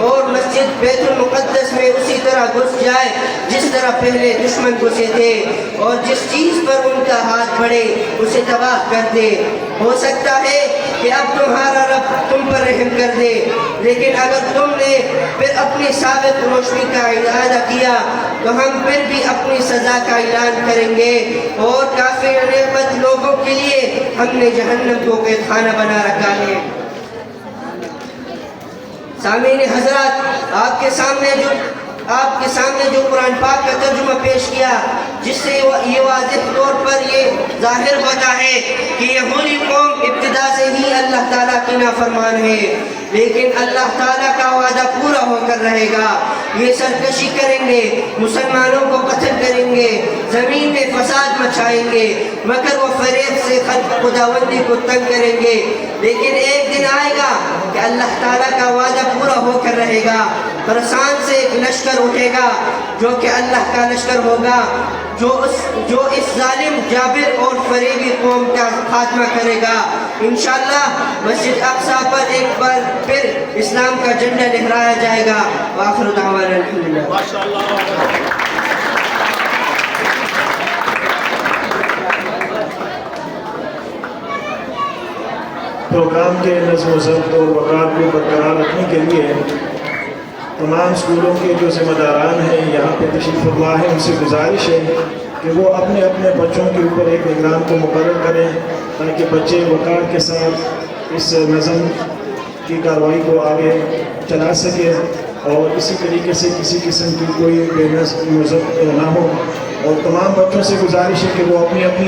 اور مسجد بیت المقدس میں اسی طرح گھس جائے جس طرح پہلے دشمن گھسے تھے، اور جس چیز پر ان کا ہاتھ بڑھے اسے تباہ کر دے۔ ہو سکتا ہے کہ اب تمہارا رب تم پر رحم کر دے، لیکن اگر تم نے پھر اپنی سابق روشنی کا اعادہ کیا تو ہم پھر بھی اپنی سزا کا اعلان کریں گے، اور کافر نعمت لوگوں کے لیے ہم نے جہنم کو قید خانہ بنا رکھا ہے۔ سامعین حضرات، آپ کے سامنے جو قرآن پاک کا ترجمہ پیش کیا، جس سے یہ واضح طور پر یہ ظاہر ہوتا ہے کہ یہودی قوم ابتدا سے ہی اللہ تعالیٰ کی نافرمان ہے، لیکن اللہ تعالیٰ کا وعدہ پورا ہو کر رہے گا۔ یہ سرکشی کریں گے، مسلمانوں کو قتل کریں گے، زمین میں فساد مچائیں گے، مکر و فریب سے خداوندی کو تنگ کریں گے، لیکن ایک دن آئے گا کہ اللہ تعالیٰ کا وعدہ پورا ہو کر رہے گا۔ خراسان سے ایک لشکر اٹھے گا جو کہ اللہ کا لشکر ہوگا، جو اس ظالم جابر اور فریبی قوم کا خاتمہ کرے گا۔ انشاءاللہ مسجد اقصی پر ایک بار پھر اسلام کا جھنڈا لہرایا جائے گا۔ وآخر دعوانا الحمدللہ۔ پروگرام کے نظم و ضبط اور وقار کو برقرار رکھنے کے لیے تمام اسکولوں کے جو ذمہ داران ہیں یہاں پہ تشریف فرما ہے، ان سے گزارش ہے کہ وہ اپنے اپنے بچوں کے اوپر ایک نگران کو مقرر کریں تاکہ بچے وقار کے ساتھ اس نظم کی کارروائی کو آگے چلا سکے، اور اسی طریقے سے کسی قسم کی کوئی بے نظم و ضبط نہ ہو۔ اور تمام بچوں سے گزارش ہے کہ وہ اپنی اپنی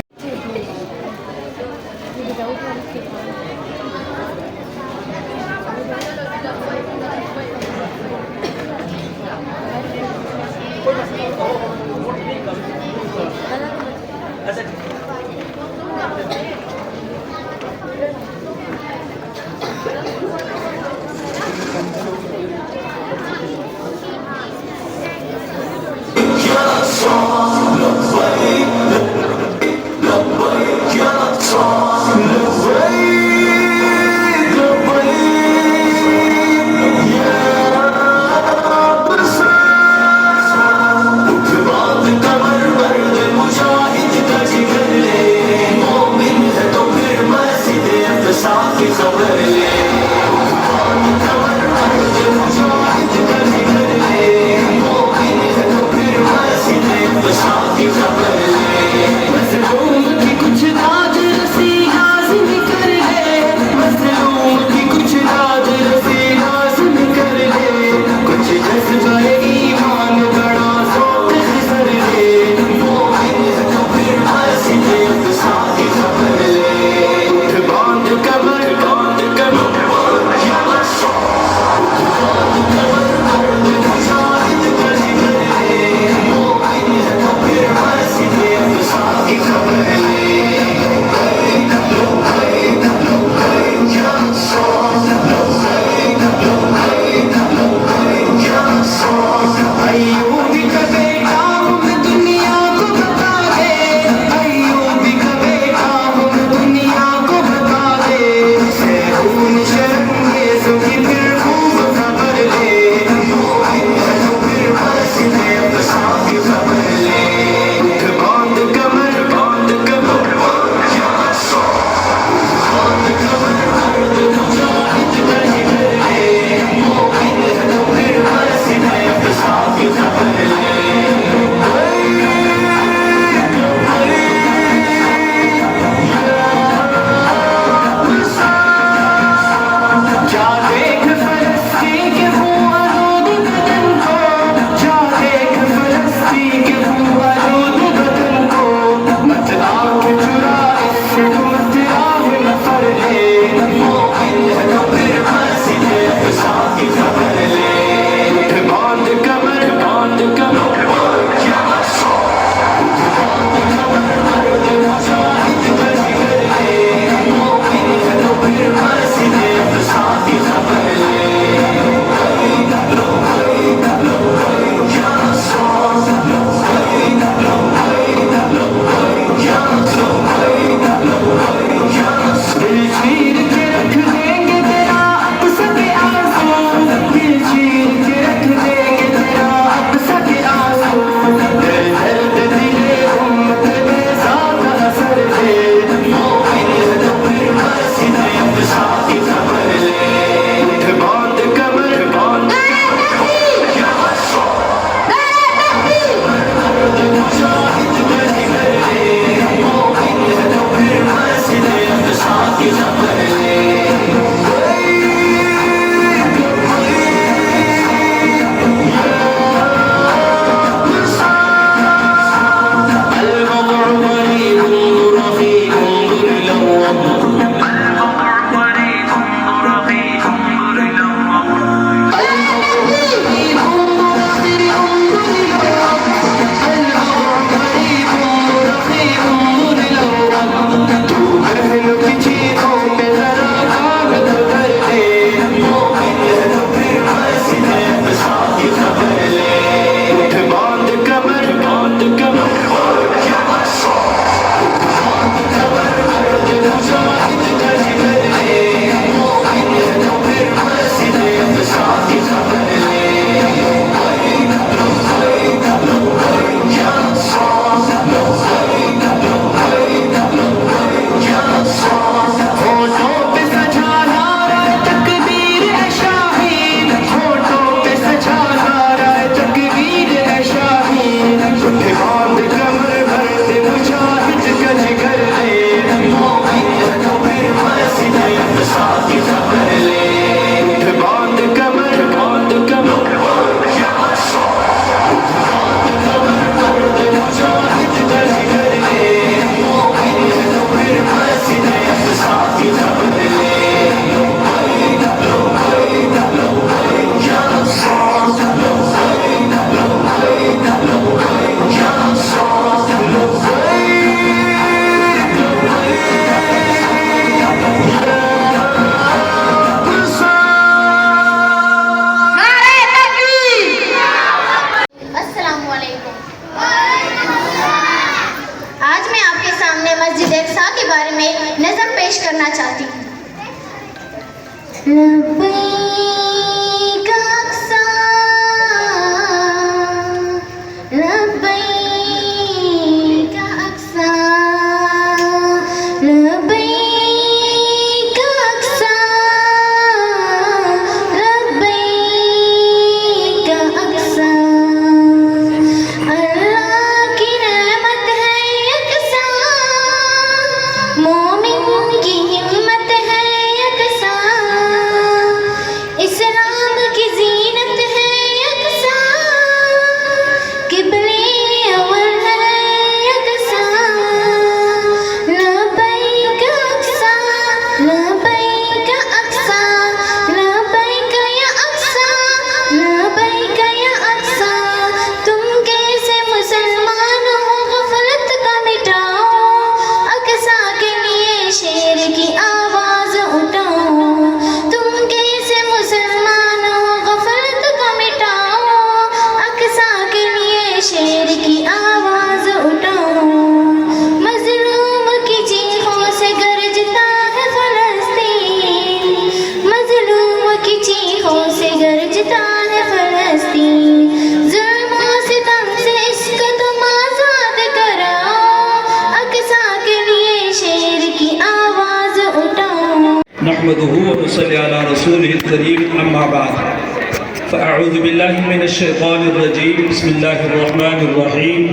فأعوذ بالله من الشيطان الرجيم بسم الله الرحمن الرحيم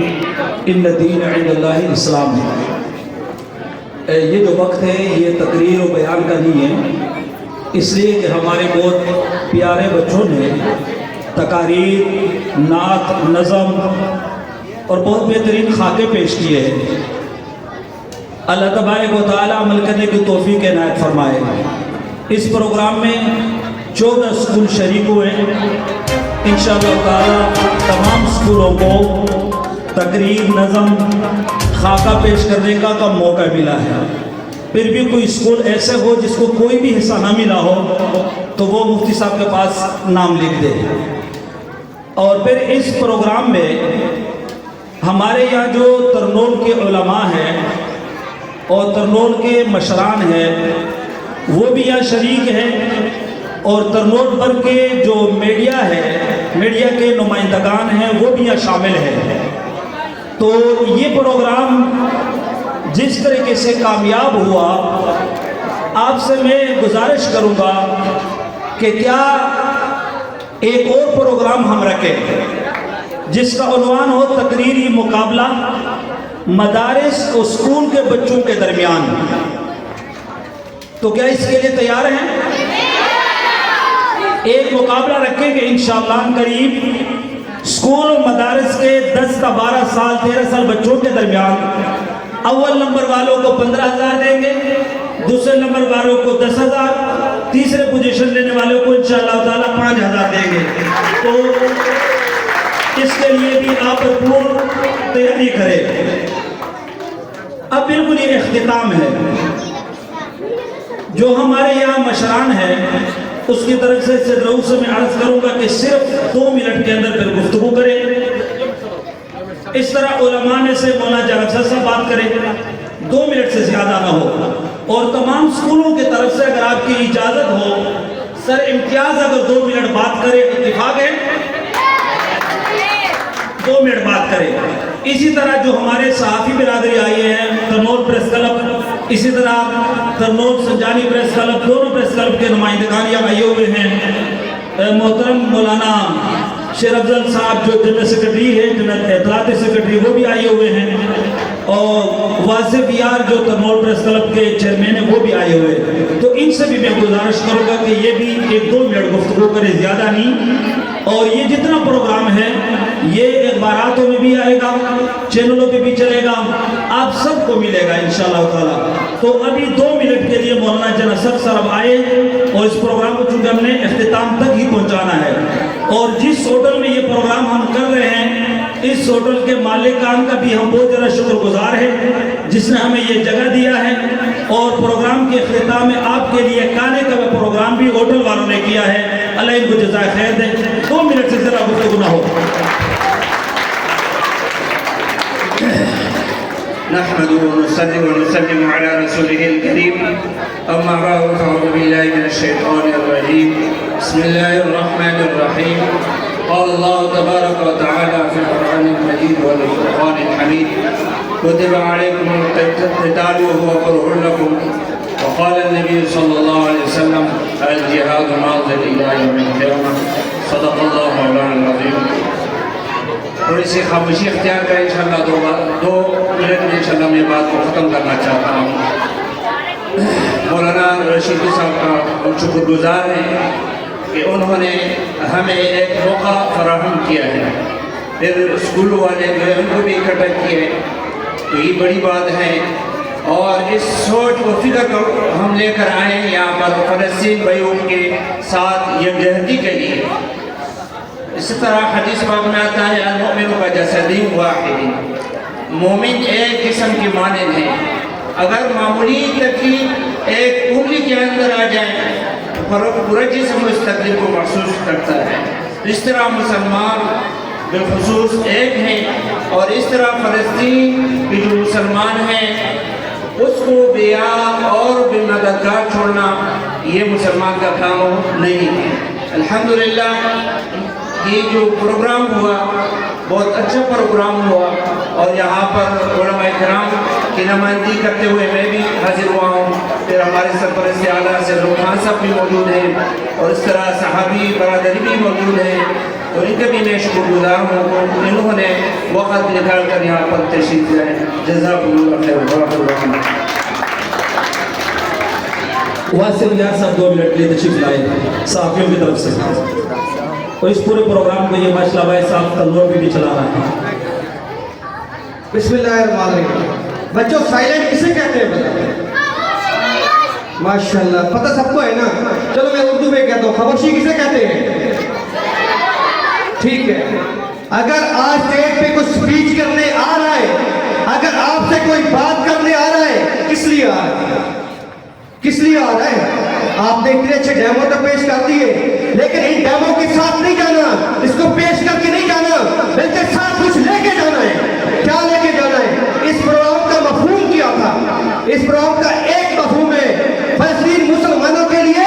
إن الدين عند الله الإسلام. یہ جو وقت ہے یہ تقریر و بیان کا نہیں ہے، اس لیے کہ ہمارے بہت پیارے بچوں نے تقاریر، نعت، نظم اور بہت بہترین خاکے پیش کیے ہیں. اللہ تبارک و تعالیٰ عمل کرنے کی توفیق عنایت فرمائے. اس پروگرام میں 14 اسکول شریک ہوئے. انشاءاللہ تعالیٰ تمام اسکولوں کو تقریر، نظم، خاکہ پیش کرنے کا موقع ملا ہے. پھر بھی کوئی اسکول ایسے ہو جس کو کوئی بھی حصہ نہ ملا ہو تو وہ مفتی صاحب کے پاس نام لکھ دے. اور پھر اس پروگرام میں ہمارے یہاں جو ترنول کے علماء ہیں اور ترنول کے مشران ہیں وہ بھی یہاں شریک ہیں، اور ترنول پر کے جو میڈیا ہے، میڈیا کے نمائندگان ہیں وہ بھی یہاں شامل ہیں. تو یہ پروگرام جس طریقے سے کامیاب ہوا، آپ سے میں گزارش کروں گا کہ کیا ایک اور پروگرام ہم رکھیں جس کا عنوان ہو تقریری مقابلہ مدارس اور اسکول کے بچوں کے درمیان. تو کیا اس کے لیے تیار ہیں؟ ایک مقابلہ رکھیں گے انشاءاللہ قریب اسکول و مدارس کے 10 تا 12 سال 13 سال بچوں کے درمیان. اول نمبر والوں کو 15,000 دیں گے، دوسرے نمبر والوں کو 10,000، تیسرے پوزیشن لینے والوں کو انشاءاللہ تعالیٰ 5,000 دیں گے. تو اس کے لیے بھی آپ پور تیاری کریں. اب بالکل یہ اختتام ہے. جو ہمارے یہاں مشران ہیں اس کی طرف سے صدروں سے میں عرض کروں گا کہ صرف 2 منٹ کے اندر پھر گفتگو کریں. اس طرح علماء نے سے مولانا جعفر صاحب بات کریں، 2 منٹ سے زیادہ نہ ہو. اور تمام اسکولوں کی طرف سے اگر آپ کی اجازت ہو سر امتیاز اگر 2 منٹ بات کرے، اتفاق ہے 2 منٹ بات کرے. اسی طرح جو ہمارے صحافی برادری آئی ہیں، ترنول پریس کلب، اسی طرح ترنول سنجانی پریس کلب، دونوں پریس کلب کے نمائندگان یہاں آئے ہوئے ہیں. محترم مولانا شیر افضل صاحب جو جنرل سیکرٹری ہے، جنرل اطلاعاتی سیکرٹری، وہ بھی آئے ہوئے ہیں. اور واصف یار جو ترنول پریس کلب کے چیئرمین ہیں وہ بھی آئے ہوئے ہیں. تو ان سے بھی میں گزارش کروں گا کہ یہ بھی 1-2 منٹ گفتگو کرے، زیادہ نہیں. اور یہ جتنا پروگرام ہے یہ اخباراتوں میں بھی آئے گا، چینلوں پہ بھی چلے گا، آپ سب کو ملے گا انشاءاللہ تعالی. تو ابھی 2 منٹ کے لیے مولانا جناسب صاحب آئے، اور اس پروگرام کو چونکہ ہم نے اختتام تک ہی پہنچانا ہے. اور جس ہوٹل میں یہ پروگرام ہم کر رہے ہیں اس ہوٹل کے مالکان کا بھی ہم بہت زیادہ شکر گزار ہیں جس نے ہمیں یہ جگہ دیا ہے. اور پروگرام کے اختتام میں آپ کے لیے کھانے کا پروگرام بھی ہوٹل والوں نے کیا ہے. اللہ ان کو جزائے خیر دے. 2 منٹ سے ذرا گفتگو نہ ہو. نحمده ونصلي ونسلم على رسوله الكريم. أما بعد فأعوذ بالله من الشيطان الرجيم. بسم الله الرحمن الرحيم. قال الله تبارك وتعالى في القرآن المجيد والفرقان الحميد: كتب عليكم القتال وهو كره لكم. وقال النبي صلى الله عليه وسلم: الجهاد ماضٍ إلى يوم القيامة. صدق الله مولانا العظيم. تھوڑی سی خاموشی اختیار کریں انشاءاللہ. 2 منٹ میں انشاءاللہ میں بات کو ختم کرنا چاہتا ہوں. مولانا رشیدی صاحب کا ہم شکر گزار ہیں کہ انہوں نے ہمیں ایک موقع فراہم کیا ہے. پھر اسکول والے جو ان کو بھی اکٹھا کیا ہے، تو یہ بڑی بات ہے. اور اس سوچ و فکر کو ہم لے کر آئے یہاں پر فلسطین بھائیوں کے ساتھ یکجہتی کے لیے. اسی طرح حدیث پاک میں آتا ہے: المؤمن کجسد واحد. مومن ایک جسم کی مانند ہے. اگر معمولی تکلیف ایک انگلی کے اندر آ جائے تو پورا جسم اس تکلیف کو محسوس کرتا ہے. اس طرح مسلمان بالخصوص ایک ہیں، اور اس طرح فلسطین کے جو مسلمان ہیں اس کو بیا اور بے مددگار چھوڑنا یہ مسلمان کا کام نہیں ہے. الحمدللہ یہ جو پروگرام ہوا بہت اچھا پروگرام ہوا اور یہاں پر علماء کرام کی نمائندگی کرتے ہوئے میں بھی حاضر ہوا ہوں. پھر ہمارے سرپرست اعلیٰ سید خان صاحب بھی موجود ہیں اور اس طرح صحابی برادری بھی موجود ہیں. تو ان کا بھی میں شکر گزار ہوں. انہوں نے وقت نکال کر یہاں پر تشریف لائے. جزاکم اللہ خیر. واسف یار صاحب 2 منٹ کے لیے تشریف لائے صحافیوں کی طرف سے. اور اس پورے پروگرام کو یہ ماشاء اللہ بھائی صاحب تنور بھی چلا رہا ہے. بسم اللہ الرحمن الرحیم. بچوں سائلنٹ کسے کہتے ہیں بتا؟ ماشاءاللہ پتہ سب کو ہے نا. چلو میں اردو میں کہتا ہوں, خاموشی کسے کہتے ہیں؟ ٹھیک ہے. اگر آج اسٹیج پہ کوئی سپیچ کرنے آ رہا ہے, اگر آپ سے کوئی بات کرنے آ رہا ہے, کس لیے آ رہا ہے؟ کس لیے آ رہا ہے؟ آپ نے اتنے اچھے ڈیمو تو پیش کر دیے, لیکن ان ڈیمو کے ساتھ نہیں جانا, اس کو پیش کر کے نہیں جانا, بلکہ ساتھ کچھ لے کے جانا ہے. کیا لے کے جانا ہے؟ اس پروگرام کا مفہوم کیا تھا؟ اس پروگرام کا ایک مفہوم ہے فلسطین مسلمانوں کے لیے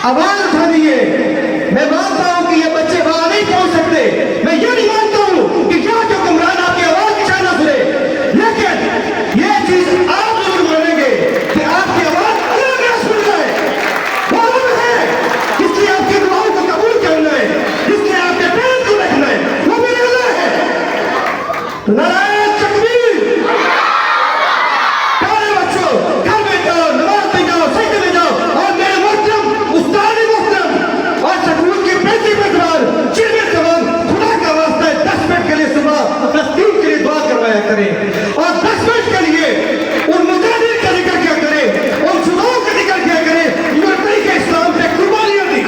آواز اٹھانی ہے. میں مانتا ہوں کہ یہ بچے وہاں نہیں پہنچ سکتے, میں یہ نہیں مانتا ہوں کہ یہاں جو حکمران آپ کی آواز کی شان سنے, لیکن یہ چیز آپ ضرور مانیں گے کہ آپ کی آواز اللہ میں سن جائے. وہ علم ہے جس نے آپ کی دعاؤں کو قبول کرنا ہے, جس نے آپ کے پیر کو رکھنا ہے, وہ بھی اللہ ہے. نعرہ تکبیر. پیارے بچوں, گھر میں جاؤ, نماز میں جاؤ, سجدے میں جاؤ, اور میرے محترم استاد محترم اور سکول کی پرنسپل چیئرمین صاحب, خدا کا واسطہ ہے 10 منٹ کے لیے صبح فلسطین کے لیے دعا کروایا کریں, اور 10 منٹ کے لیے ان مجاہدین کا ذکر کیا کریں, ان شہداؤں کا ذکر کیا کریں جنہوں نے طریقہ اسلام پہ قربانیاں دی.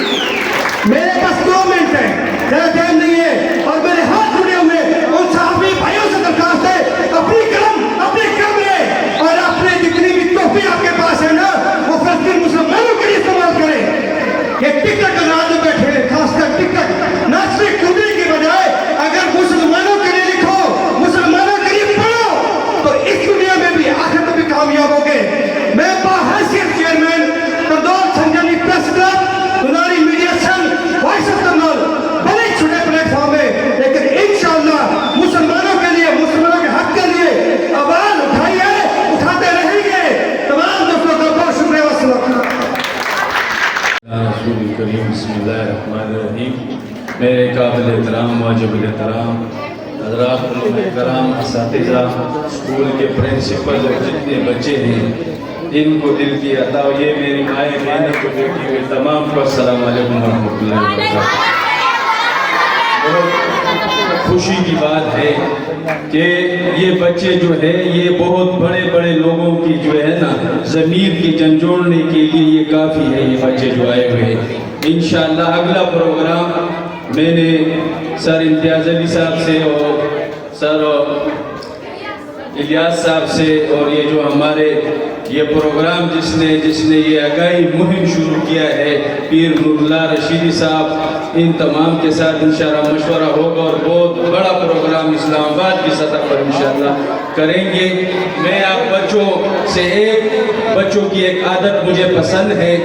میرے پاس 2 منٹ ہے, زیادہ ٹائم نہیں ہے, اور میرے ہاتھ جڑے ہوئے ان صحابی بھائیوں سے درخواست ہے اپنی قلم لیں اور اپنے جتنی بھی تحفے آپ کے پاس ہے نا وہ فلسطین مسلمانوں کے لیے استعمال کریں. یہ ٹک ٹک انداز میں بیٹھے ہیں, خاص کر ٹک ٹک ناچنے کودنے کے بجائے اگر مسلمانوں کے لیے لکھو, مسلمانوں کے لیے پڑھو, تو اس دنیا میں بھی آخرت میں بھی کامیاب ہوگے. میں باحیثیت چیئرمین پردوش سنجانی پریس کلب, دناری میڈیا سنگھ, وائس آف ترنال, بڑے چھوٹے پلیٹ فارم ہے, لیکن انشاءاللہ مسلمانوں کے لیے, مسلمانوں کے حق کے لیے آواز اٹھائیے, اٹھاتے رہیں گے. تمام دوستوں کا بہت شکریہ. والسلام. رسول کریم بسم اللہ الرحمن الرحیم. میرے قابل احترام واجب الاحترام حضرات کرام, اساتذہ, اسکول کے پرنسپل اور جتنے بچے ہیں ان کو دل کی عطا, یہ میری مائیں بہنیں کو بیٹی ہوئے تمام کو السلام علیکم ورحمۃ اللہ وبرکاتہ. بہت خوشی کی بات ہے کہ یہ بچے جو ہے یہ بہت بڑے بڑے لوگوں کی جو ہے نا ضمیر کی جھنجھوڑنے کے لیے یہ کافی ہے, یہ بچے جو آئے ہوئے ہیں. انشاءاللہ اگلا پروگرام میں نے سر امتیاز علی صاحب سے اور سر الیاس صاحب سے, اور یہ جو ہمارے یہ پروگرام جس نے یہ آگاہی مہم شروع کیا ہے پیر نور اللہ رشیدی صاحب, ان تمام کے ساتھ انشاءاللہ مشورہ ہوگا اور بہت بڑا پروگرام اسلام آباد کی سطح پر انشاءاللہ کریں گے. میں آپ بچوں کی ایک عادت مجھے پسند ہے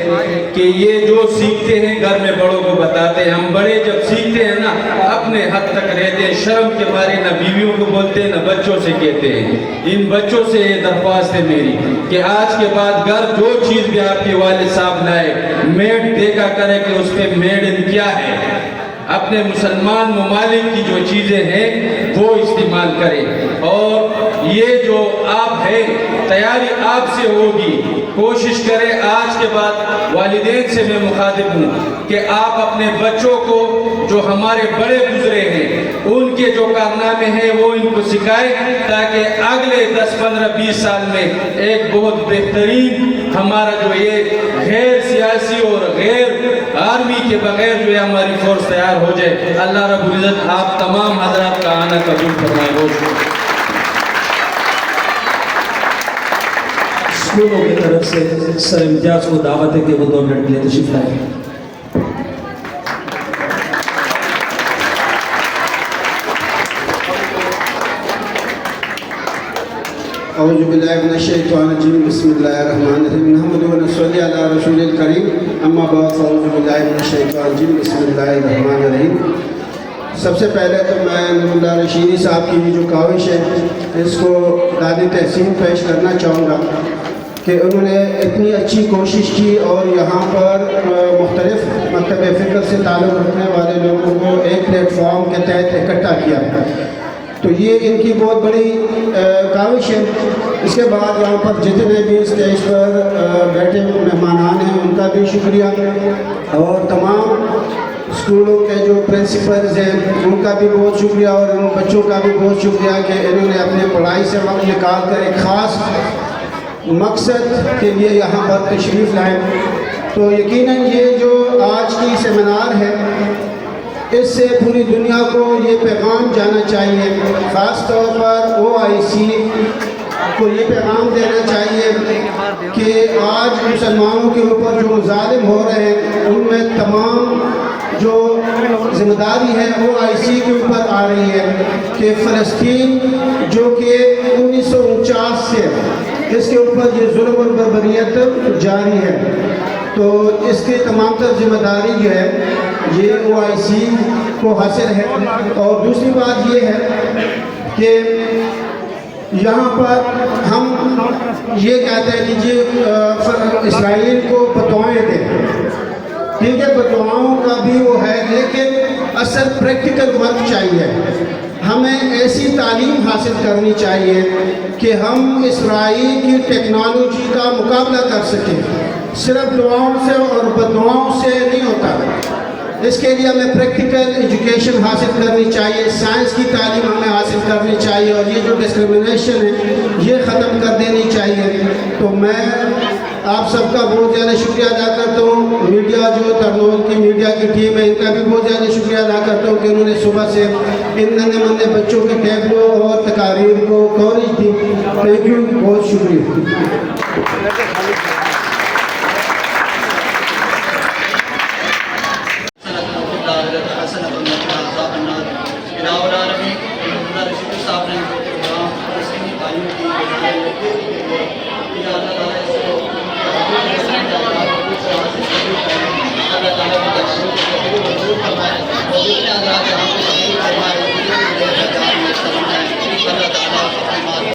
کہ یہ جو سیکھتے ہیں گھر میں بڑوں کو بتاتے ہیں. ہم بڑے جب سیکھتے ہیں نا اپنے حد تک رہتے ہیں, شرم کے بارے نہ بیویوں کو بولتے ہیں نہ بچوں سے کہتے ہیں. ان بچوں سے یہ درخواست ہے میری کہ آج کے بعد گھر جو چیز بھی آپ کے والد صاحب لائے میڈ دیکھا کرے کہ اس پہ میڈ ان کیا ہے. اپنے مسلمان ممالک کی جو چیزیں ہیں وہ استعمال کریں, اور یہ جو آپ ہے تیاری آپ سے ہوگی. کوشش کریں آج کے بعد والدین سے میں مخاطب ہوں کہ آپ اپنے بچوں کو جو ہمارے بڑے گزرے ہیں ان کے جو کارنامے ہیں وہ ان کو سکھائیں, تاکہ اگلے 10, 15, 20 سال میں ایک بہت بہترین ہمارا جو یہ غیر سیاسی اور غیر آرمی کے بغیر جو ہے ہماری فورس تیار ہو جائے. اللہ رب العزت آپ تمام حضرات کا آنا قبول فرمائے. اسکولوں کی طرف سے سر امتیاز کو دعوت ہے کہ وہ 2 منٹ کے لیے تشریف لائیں. أعوذ بالله من الشيطان الرجيم بسم الله الرحمن الرحيم نحمد ونصلي على رسول الكريم أما بعد أعوذ بالله من الشيطان الرجيم بسم الله الرحمن الرحيم. سب سے پہلے تو میں نور اللہ رشیدی صاحب کی جو کاوش ہے اس کو داد تحسین پیش کرنا چاہوں گا کہ انہوں نے اتنی اچھی کوشش کی اور یہاں پر مختلف مکتب فکر سے تعلق رکھنے والے لوگوں کو ایک پلیٹ فارم کے تحت اکٹھا کیا. تو یہ ان کی بہت بڑی کاوش ہے. اس کے بعد یہاں پر جتنے بھی اسٹیج پر بیٹھے ہوئے مہمانان ہیں ان کا بھی شکریہ اور تمام اسکولوں کے جو پرنسپلز ہیں ان کا بھی بہت شکریہ اور ان بچوں کا بھی بہت شکریہ کہ انہوں نے اپنے پڑھائی سے وقت نکال کر ایک خاص مقصد کے لیے یہاں پر تشریف لائیں. تو یقیناً یہ جو آج کی سیمینار ہے اس سے پوری دنیا کو یہ پیغام جانا چاہیے, خاص طور پر OIC کو یہ پیغام دینا چاہیے کہ آج مسلمانوں کے اوپر جو ظالم ہو رہے ہیں ان میں تمام جو ذمہ داری ہے OIC کے اوپر آ رہی ہے کہ فلسطین جو کہ 1949 سے اس کے اوپر یہ ظلم اور بربریت جاری ہے تو اس کی تمام تر ذمہ داری جو ہے یہ OIC کو حاصل ہے. اور دوسری بات یہ ہے کہ یہاں پر ہم یہ کہتے ہیں کہ اسرائیل کو بدعائیں دیں, ٹھیک ہے بدعاؤں کا بھی وہ ہے لیکن اصل پریکٹیکل ورک چاہیے. ہمیں ایسی تعلیم حاصل کرنی چاہیے کہ ہم اسرائیل کی ٹیکنالوجی کا مقابلہ کر سکیں. صرف دعاؤں سے اور بددعاؤں سے نہیں ہوتا, اس کے لیے ہمیں پریکٹیکل ایجوکیشن حاصل کرنی چاہیے, سائنس کی تعلیم ہمیں حاصل کرنی چاہیے اور یہ جو ڈسکریمنیشن ہے یہ ختم کر دینی چاہیے. تو میں آپ سب کا بہت زیادہ شکریہ ادا کرتا ہوں. میڈیا جو ترنول کی میڈیا کی ٹیم ہے ان کا بھی بہت زیادہ شکریہ ادا کرتا ہوں کہ انہوں نے صبح سے ان ننھے مندے بچوں کے ٹیبلوں اور تقاریر کو کوریج دی. تھینک یو, بہت شکریہ.